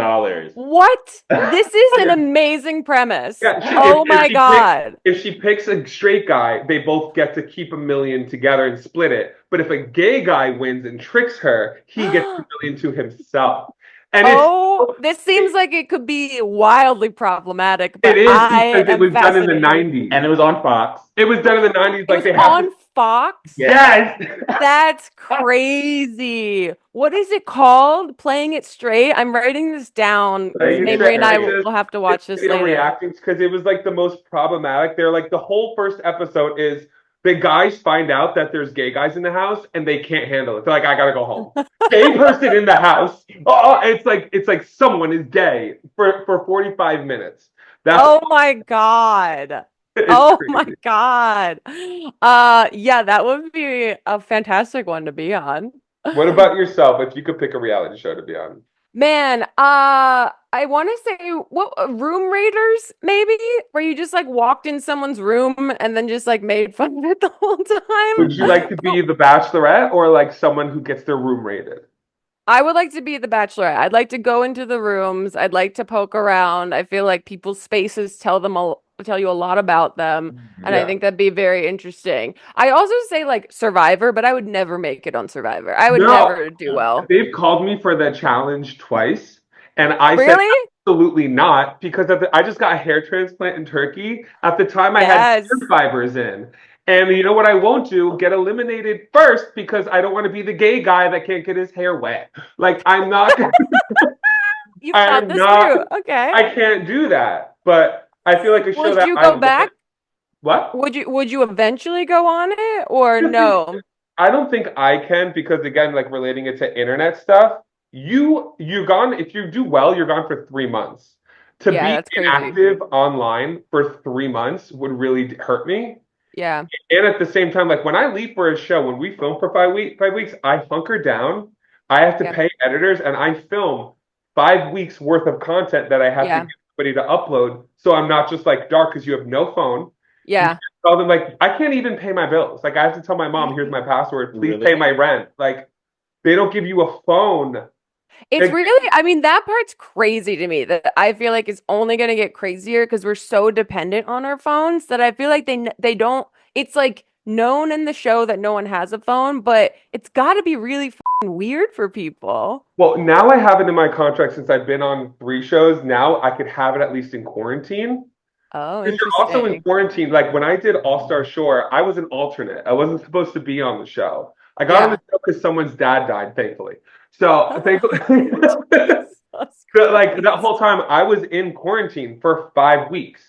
What? This is an amazing premise. Yeah, Oh if my she God. If she picks a straight guy, they both get to keep $1 million together and split it. But if a gay guy wins and tricks her, he gets $1 million to himself. And Oh, this seems like it could be wildly problematic, but it is I because it am was done in the fascinated. 90s. And it was on Fox. It was done in the 90s. It Like was they have on Fox? Yes. That's crazy. What is it called? Playing It Straight? I'm writing this down. Playing It Mabry and I Straight. will have to watch this Video later. reactions because it was like the most problematic. They're like the whole first episode is the guys find out that there's gay guys in the house and they can't handle it. They're like, I gotta go home. Gay person in the house. Oh, it's like someone is gay for 45 minutes. That's Oh my God. it's Oh crazy. my God. Yeah, that would be a fantastic one to be on. What about yourself if you could pick a reality show to be on? Man, I want to say what Room Raiders maybe, where you just like walked in someone's room and then just like made fun of it the whole time. Would you like to be the Bachelorette or like someone who gets their room raided? I would like to be the Bachelorette. I'd like to go into the rooms. I'd like to poke around. I feel like people's spaces tell you a lot about them, and I Yeah. think that'd be very interesting. I also say like Survivor, but I would never make it on Survivor. I would No. never do well. They've called me for the challenge twice, and I said Really? absolutely not because I just got a hair transplant in Turkey. At the time, I had Yes. hair fibers in. And you know what I won't do? Get eliminated first because I don't want to be the gay guy that can't get his hair wet. Like, I'm not, You I thought am this not- through. Okay. I can't do that. But I feel like a show Would that you I go would- back? What? Would you eventually go on it or no? I don't think I can because again, like relating it to internet stuff, you're gone if you do well, you're gone for 3 months. To Yeah, be that's crazy. inactive online for 3 months would really hurt me. Yeah. And at the same time, like when I leave for a show, when we film for 5 weeks, I hunker down. I have to Yeah. pay editors and I film 5 weeks worth of content that I have Yeah. to get somebody to upload. So I'm not just like dark because you have no phone. Yeah. Tell them like I can't even pay my bills. Like I have to tell my mom, here's my password. Please Really? pay my rent. Like they don't give you a phone. It's Like- really, I mean, that part's crazy to me that I feel like it's only going to get crazier because we're so dependent on our phones that I feel like they don't, it's like known in the show that no one has a phone, but it's got to be really fucking weird for people. Well, now I have it in my contract since I've been on 3 shows. Now I could have it at least in quarantine. Oh, Because you're also in interesting. quarantine. Like when I did All Star Shore, I was an alternate. I wasn't supposed to be on the show. I got on the show because someone's dad died, thankfully. So thankfully, but like that whole time, I was in quarantine for 5 weeks.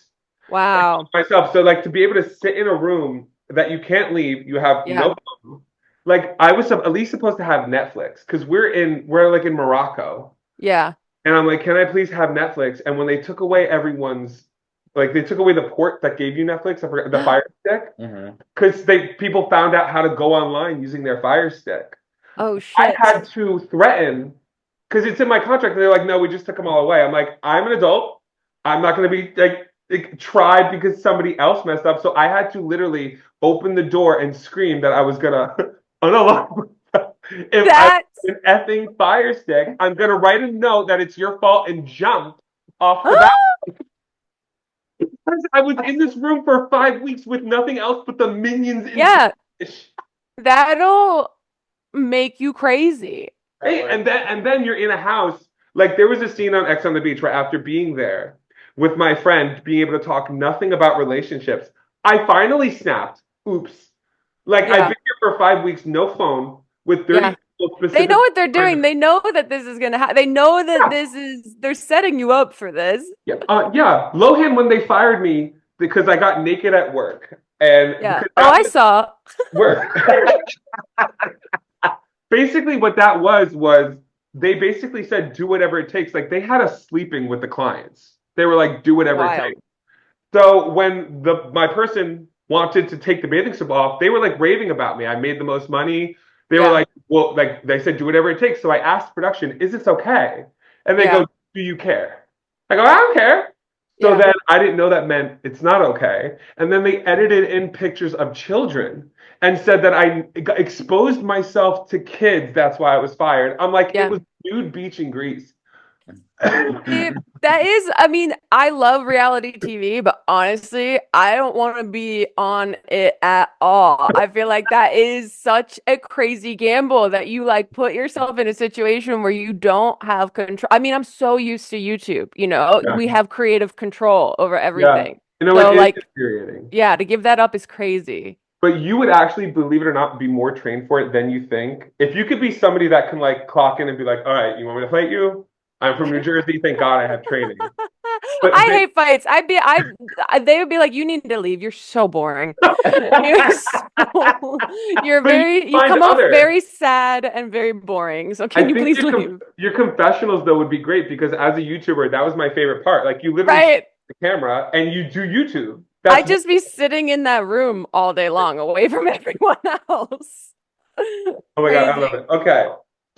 Wow. myself. So like to be able to sit in a room that you can't leave, you have Yeah. no phone. Like I was at least supposed to have Netflix because we're like in Morocco. Yeah. And I'm like, can I please have Netflix? And when they took away they took away the port that gave you Netflix, I forgot the Fire Stick, because people found out how to go online using their Fire Stick. Oh I shit. had to threaten because it's in my contract. And they're like, no, we just took them all away. I'm like, I'm an adult. I'm not going to be like tried because somebody else messed up. So I had to literally open the door and scream that I was gonna unallow. If I That's an effing Fire Stick, I'm gonna write a note that it's your fault and jump off the balcony. I was in this room for 5 weeks with nothing else but the minions. yeah. That'll make you crazy. Hey, and then you're in a house. Like there was a scene on X on the Beach where after being there with my friend, being able to talk nothing about relationships, I finally snapped. Oops. Like Yeah. I've been here for 5 weeks, no phone, with 30 Yeah. people They specific. know what they're doing. They know that this is gonna happen. They know that they're setting you up for this. Yeah, Lohan, when they fired me because I got naked at work, and Yeah. because Oh, I saw. work. Basically, what that was they basically said do whatever it takes. Like they had us sleeping with the clients. They were like, do whatever it Wild. takes. So when my person wanted to take the bathing suit off, they were like raving about me. I made the most money. They were Yeah. like, well, like they said, do whatever it takes. So I asked production, is this okay? And they Yeah. go, do you care? I go, I don't care. So Yeah. then I didn't know that meant it's not okay. And then they edited in pictures of children and said that I exposed myself to kids. That's why I was fired. I'm like, Yeah. it was nude beach in Greece. That is, I mean, I love reality TV, but honestly, I don't want to be on it at all. I feel like that is such a crazy gamble that you like put yourself in a situation where you don't have control. I mean, I'm so used to YouTube, we have creative control over everything. You know, So, it is like, infuriating. yeah, to give that up is crazy. But you would actually, believe it or not, be more trained for it than you think. If you could be somebody that can like clock in and be like, all right, you want me to fight you? I'm from New Jersey. Thank God I have training. But I hate fights. They would be like, you need to leave. You're so boring. You're But you find come off other. very sad and very boring. So can you please leave? Your confessionals though would be great because as a YouTuber, that was my favorite part. Like you literally Right. the camera and you do YouTube. I'd just be sitting in that room all day long, away from everyone else. Oh my God, I love it. Okay.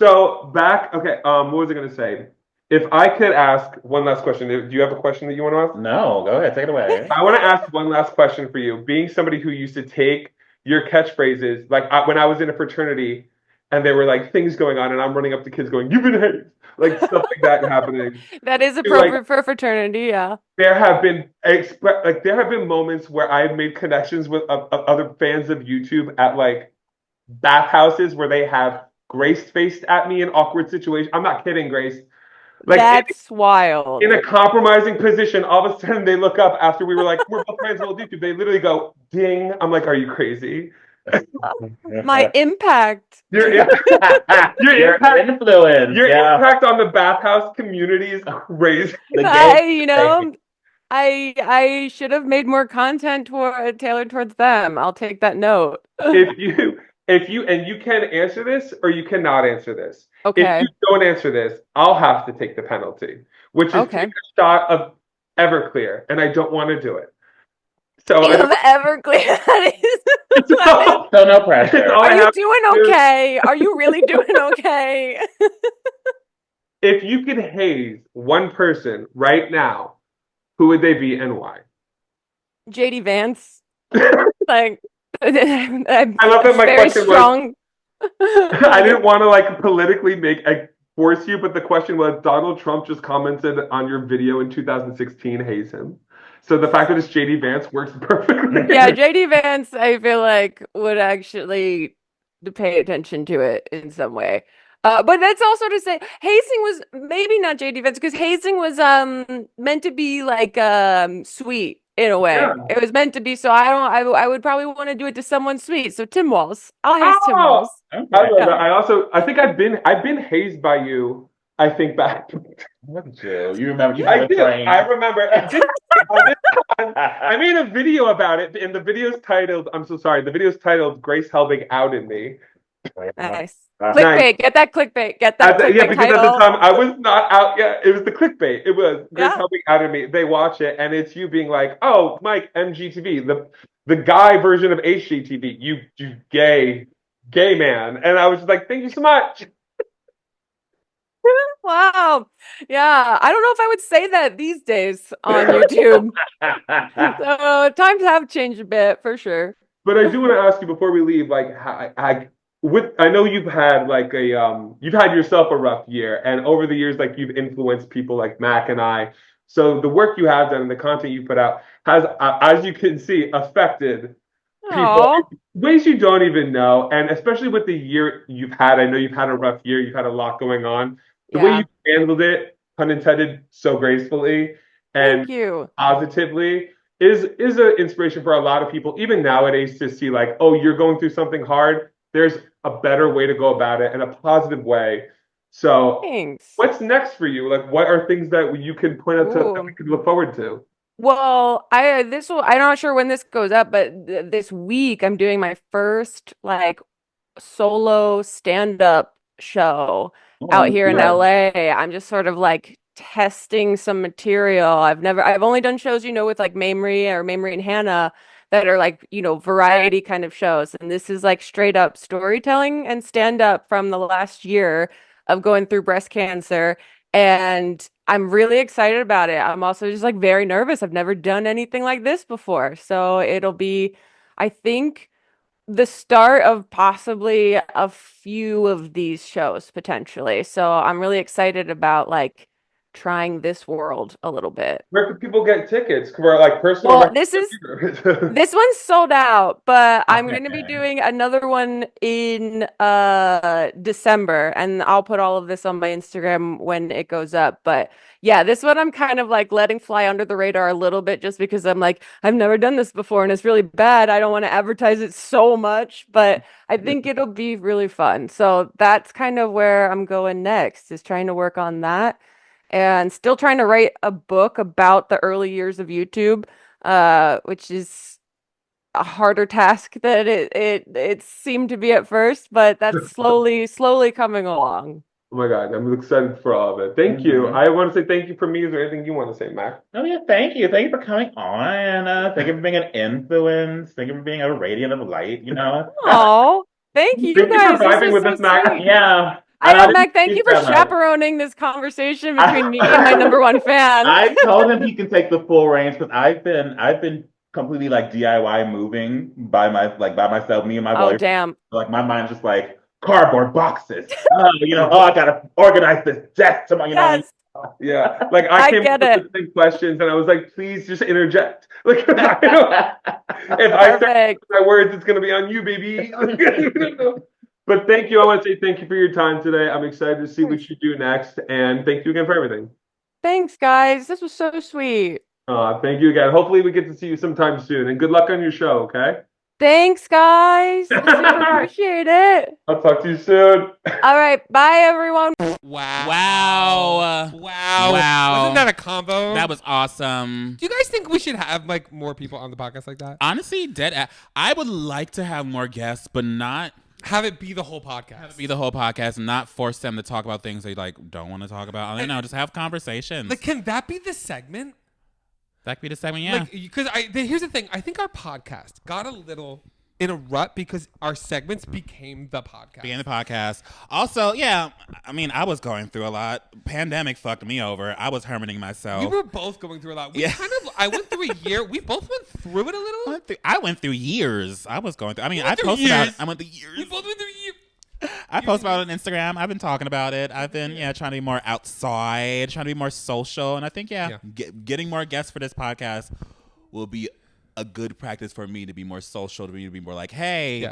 So what was I gonna say? If I could ask one last question, do you have a question that you want to ask? No, go ahead, take it away. I want to ask one last question for you. Being somebody who used to take your catchphrases, like when I was in a fraternity and there were like things going on and I'm running up to kids going, you've been hazed, like stuff like that happening. That is appropriate for a fraternity, yeah. There have been moments where I've made connections with other fans of YouTube at like bathhouses where they have Grace faced at me in awkward situations. I'm not kidding, Grace. Like That's wild. in a compromising position, all of a sudden they look up after we were like, we're both friends on YouTube. They literally go, ding. I'm like, are you crazy? My impact. Your influence. Your impact on the bathhouse community is crazy. I should have made more content tailored towards them. I'll take that note. If you and you can answer this or you cannot answer this. Okay. If you don't answer this, I'll have to take the penalty, which is take a shot of Everclear, and I don't want to do it. So Everclear. So no pressure. Are you doing okay? Are you really doing okay? If you could haze one person right now, who would they be and why? JD Vance. Like, I love that my question strong. I didn't want to like politically force you, but the question was Donald Trump just commented on your video in 2016, haze him. So the fact that it's JD Vance works perfectly. Yeah, JD Vance, I feel like would actually pay attention to it in some way. But that's also to say, hazing was maybe not JD Vance because hazing was meant to be like sweet in a way. Yeah. It was meant to be. So I would probably want to do it to someone sweet. So Tim Walz, I'll haze Tim Walz. Okay. I love that. I think I've been hazed by you. I think back. Look at you. You remember? I remember. I made a video about it, and the video's titled. I'm so sorry. The video's titled "Grace Helbig Outed Me." Nice. Nice. Clickbait. Get that clickbait. Get that clickbait Yeah, because at the title. time I was not out yet. It was the clickbait. It was Grace Yeah. Helbig Outed Me. They watch it, and it's you being like, "Oh, Mike, MGTV, the guy version of HGTV, you gay man," and I was just like, "Thank you so much." Wow. Yeah. I don't know if I would say that these days on YouTube. So times have changed a bit for sure. But I do want to ask you before we leave, like, I know you've had like you've had yourself a rough year, and over the years, like you've influenced people like Mac and I. So the work you have done and the content you put out has, as you can see, affected people Aw. in ways you don't even know. And especially with the year you've had, I know you've had a rough year. You've had a lot going on. The way Yeah. you handled it, pun intended, so gracefully and Thank you. positively is an inspiration for a lot of people, even nowadays, to see like, oh, you're going through something hard. There's a better way to go about it in a positive way. So, Thanks. what's next for you? Like, what are things that you can point out to that we Ooh. can look forward to? Well, I'm not sure when this goes up, but this week I'm doing my first like solo stand-up show out here in yeah. LA. I'm just sort of like testing some material. I've only done shows, with like Mamrie and Hannah that are like, variety kind of shows. And this is like straight up storytelling and stand-up from the last year of going through breast cancer. And I'm really excited about it. I'm also just like very nervous. I've never done anything like this before. So it'll be, I think, the start of possibly a few of these shows potentially. So I'm really excited about like trying this world a little bit. Where can people get tickets? For like personal. Well, this one's sold out, but I'm going to be doing another one in December, and I'll put all of this on my Instagram when it goes up. But yeah, this one I'm kind of like letting fly under the radar a little bit just because I'm like, I've never done this before and it's really bad. I don't want to advertise it so much, but I think it'll be really fun. So that's kind of where I'm going next, is trying to work on that and still trying to write a book about the early years of YouTube, which is a harder task than it seemed to be at first, but that's slowly coming along. Oh my God, I'm excited for all of it. Thank you. I want to say thank you for me. Is there anything you want to say, Mac? Oh yeah, thank you. Thank you for coming on. Thank you for being an influence. Thank you for being a radiant of light, Oh, thank you Thank you guys. for vibing This with is us, so Mac. sweet. Yeah. I know, didn't Mac, thank think you for that much. chaperoning this conversation between me and my number one fan. I told him he can take the full range because I've been completely like DIY moving by myself, me and my Oh, boyfriend. damn. Like my mind's just like cardboard boxes. I gotta organize this desk to my, Yes. Yeah, like I came get up it. with the same questions, and I was like, please just interject. Like, if I start Perfect. my words, it's gonna be on you, baby. But thank you. I want to say thank you for your time today. I'm excited to see what you do next, and thank you again for everything. Thanks, guys. This was so sweet. Thank you again. Hopefully, we get to see you sometime soon, and good luck on your show. Okay. Thanks, guys. I super appreciate it. I'll talk to you soon. All right. Bye, everyone. Wow. Wasn't that a combo? That was awesome. Do you guys think we should have like more people on the podcast like that? Honestly, I would like to have more guests, but not Have it be the whole podcast. have it be the whole podcast and not force them to talk about things they like don't want to talk about. Just have conversations. Like, can that be the segment? That could be the segment, yeah. Like, because here's the thing. I think our podcast got a little in a rut because our segments became the podcast. Being the podcast. Also, yeah, I mean, I was going through a lot. Pandemic fucked me over. I was hermiting myself. We were both going through a lot. I went through a year. We both went through it a little. I went through years. I was going through. I mean, I went through posted about years. it. I went through years. We both went through a year. I post about it on Instagram. I've been talking about it. I've been trying to be more outside, trying to be more social, and I think getting more guests for this podcast will be a good practice for me to be more social, to be more like, hey,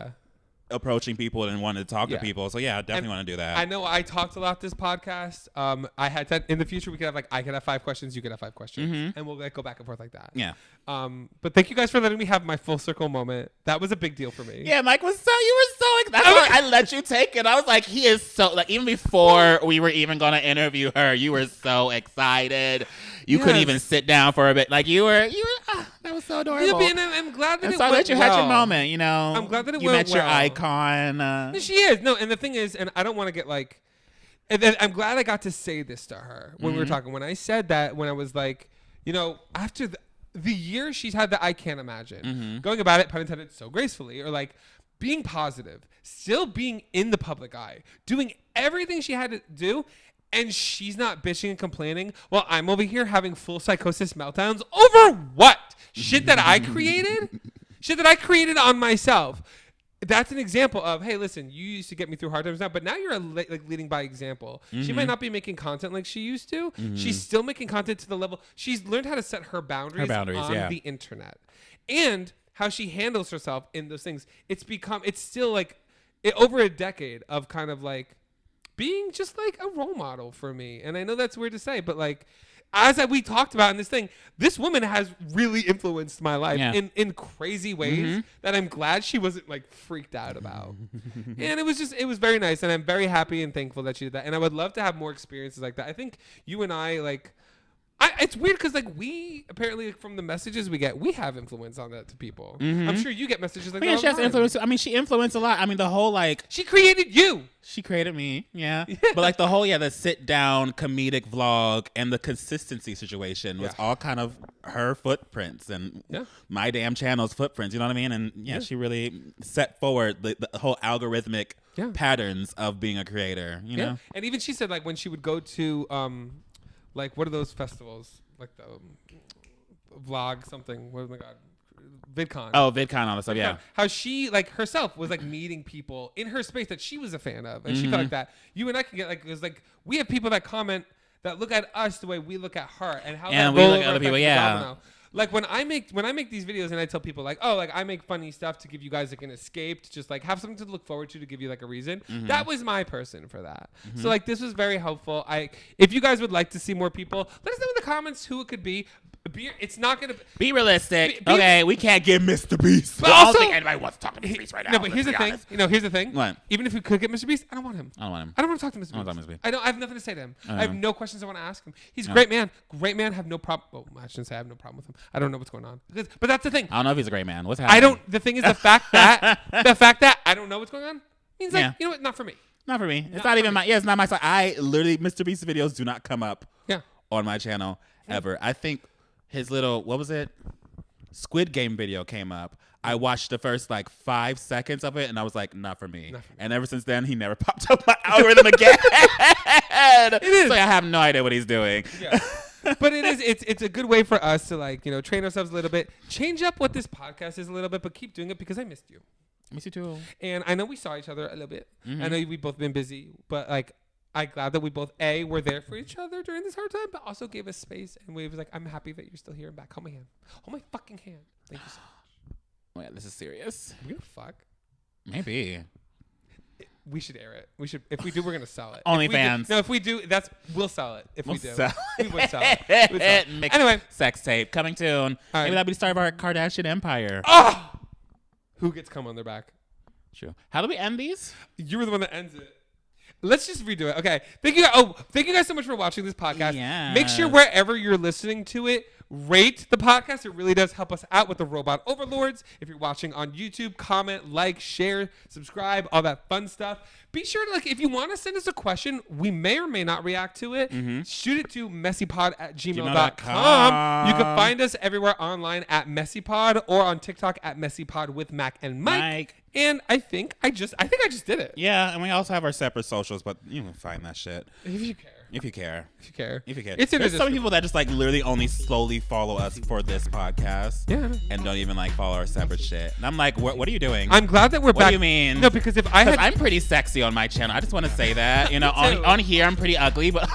approaching people and wanting to talk to people. So yeah, I definitely want to do that. I know I talked a lot this podcast. I had said in the future we could have I could have 5 questions, you could have 5 questions, and we'll go back and forth like that. Yeah. But thank you guys for letting me have my full circle moment. That was a big deal for me. Yeah, Mike you were so that's why I let you take it. I was like, he is so, like, even before we were even going to interview her, you were so excited. You couldn't even sit down for a bit. Like, you were that was so adorable. Yeah, and I'm glad that and it so went that you well. had your moment, you know. I'm glad that it you went met your well. icon. She is. No, and the thing is, and I don't want to get like, and then I'm glad I got to say this to her when we were talking. When I said that, when I was like, you know, after the year she's had that I can't imagine going about it, pun intended, so gracefully, or like being positive, still being in the public eye, doing everything she had to do. And she's not bitching and complaining while I'm over here having full psychosis meltdowns over what? Shit that I created? Shit that I created on myself. That's an example of, hey, listen, you used to get me through hard times now, but now you're like leading by example. She might not be making content like she used to. She's still making content to the level. She's learned how to set her boundaries on the internet. And how she handles herself in those things. It's still like over a decade of kind of like, being just like a role model for me. And I know that's weird to say, but like, we talked about in this thing, this woman has really influenced my life in crazy ways that I'm glad she wasn't like freaked out about. And it was very nice. And I'm very happy and thankful that she did that. And I would love to have more experiences like that. I think you and I like, it's weird because like we apparently from the messages we get, we have influence on that to people. I'm sure you get messages like that. Yeah, she has influence. I mean, she influenced a lot. I mean, the whole like she created you. She created me, but like the whole the sit down comedic vlog and the consistency situation was all kind of her footprints and my damn channel's footprints. You know what I mean? And she really set forward the whole algorithmic patterns of being a creator. You know, and even she said like when she would go to like, what are those festivals? Like the vlog something. Oh my God. VidCon. Oh, VidCon, all that stuff, yeah. How she, like, herself was, like, meeting people in her space that she was a fan of. And she felt like that. You and I can get, like, it was like, we have people that comment that look at us the way we look at her. And how and that we look at other people, Like when I make these videos and I tell people like, oh, like I make funny stuff to give you guys like an escape, to just like have something to look forward to give you like a reason. That was my person for that. So like this was very helpful. If you guys would like to see more people, let us know in the comments who it could be. It's not gonna be realistic. Okay, we can't get Mr. Beast. But I also, don't think anybody wants to talk to Mr. Beast right now. No, but here's the thing. You know, here's the thing. What? Even if we could get Mr. Beast, I don't want him. I don't want him. I don't want to talk to Mr. Beast. I don't want to talk to Mr. Beast. I have nothing to say to him. I have no questions I want to ask him. He's a great man. Great man. Have no problem. Well, I shouldn't say I have no problem with him. I don't know what's going on. But that's the thing. I don't know if he's a great man. What's happening? The thing is the fact that I don't know what's going on means like, you know what? Not for me. Not for me. It's not even my. Yeah, it's not my side. I literally, Mr. Beast videos do not come up. On my channel ever. I think his little, what was it? Squid Game video came up. I watched the first like 5 seconds of it and I was like, not for me. And ever since then, he never popped up my algorithm again. It is. So I have no idea what he's doing. Yeah. But it's a good way for us to like, you know, train ourselves a little bit, change up what this podcast is a little bit, but keep doing it because I missed you. I miss you too. And I know we saw each other a little bit. I know we've both been busy, but like, I'm glad that we both were there for each other during this hard time, but also gave us space. And we was like, I'm happy that you're still here and back. Hold my hand. Hold my fucking hand. Thank you so much. Oh yeah, this is serious. We're gonna fuck. Maybe. We should air it. We should. If we do, we're gonna sell it. OnlyFans. No, if we do, we'll sell it. If we do, we would sell it. Anyway, sex tape coming soon. Right. Maybe that'll be the start of our Kardashian empire. Oh, who gets cum on their back? True. How do we end these? You were the one that ends it. Let's just redo it. Okay. Thank you guys so much for watching this podcast. Yeah. Make sure wherever you're listening to it, rate the podcast. It really does help us out with the robot overlords. If you're watching on YouTube, comment, like, share, subscribe, all that fun stuff. Be sure to, like, if you want to send us a question, we may or may not react to it. Shoot it to messypod@gmail.com. You can find us everywhere online at MessyPod or on TikTok at MessyPod with Mac and Mike. And I think I just did it. Yeah, and we also have our separate socials, but you can find that shit. If you care. There's some people that just like literally only slowly follow us for this podcast. Yeah. And don't even like follow our separate shit. And I'm like, what are you doing? I'm glad that we're back. What do you mean? No, because I'm pretty sexy on my channel. I just want to say that. You know, on here I'm pretty ugly, but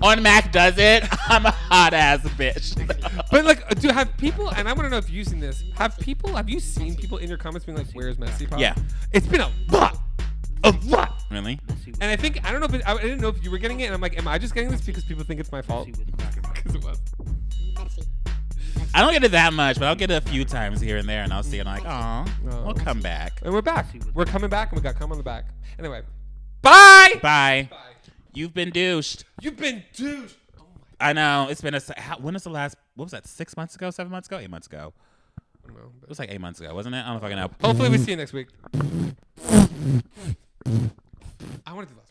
on Mac Does It, I'm a hot ass bitch. But like, do have people, and I want to know if you're using this, have you seen people in your comments being like, where's MessyPod? Yeah. It's been a lot. Really? And I don't know if I didn't know if you were getting it, and I'm like, am I just getting this because people think it's my fault? Because it was. I don't get it that much, but I'll get it a few times here and there, and I'll see it. And I'm like, oh, we'll come back. And we're back. We're coming back, and we got come on the back. Anyway, bye. Bye. You've been douched. You've been douched. Oh I know. It's been when was the last? What was that? 6 months ago? 7 months ago? 8 months ago? I don't know. It was like 8 months ago, wasn't it? I don't know if I can know. Hopefully, we see you next week. I want to do that.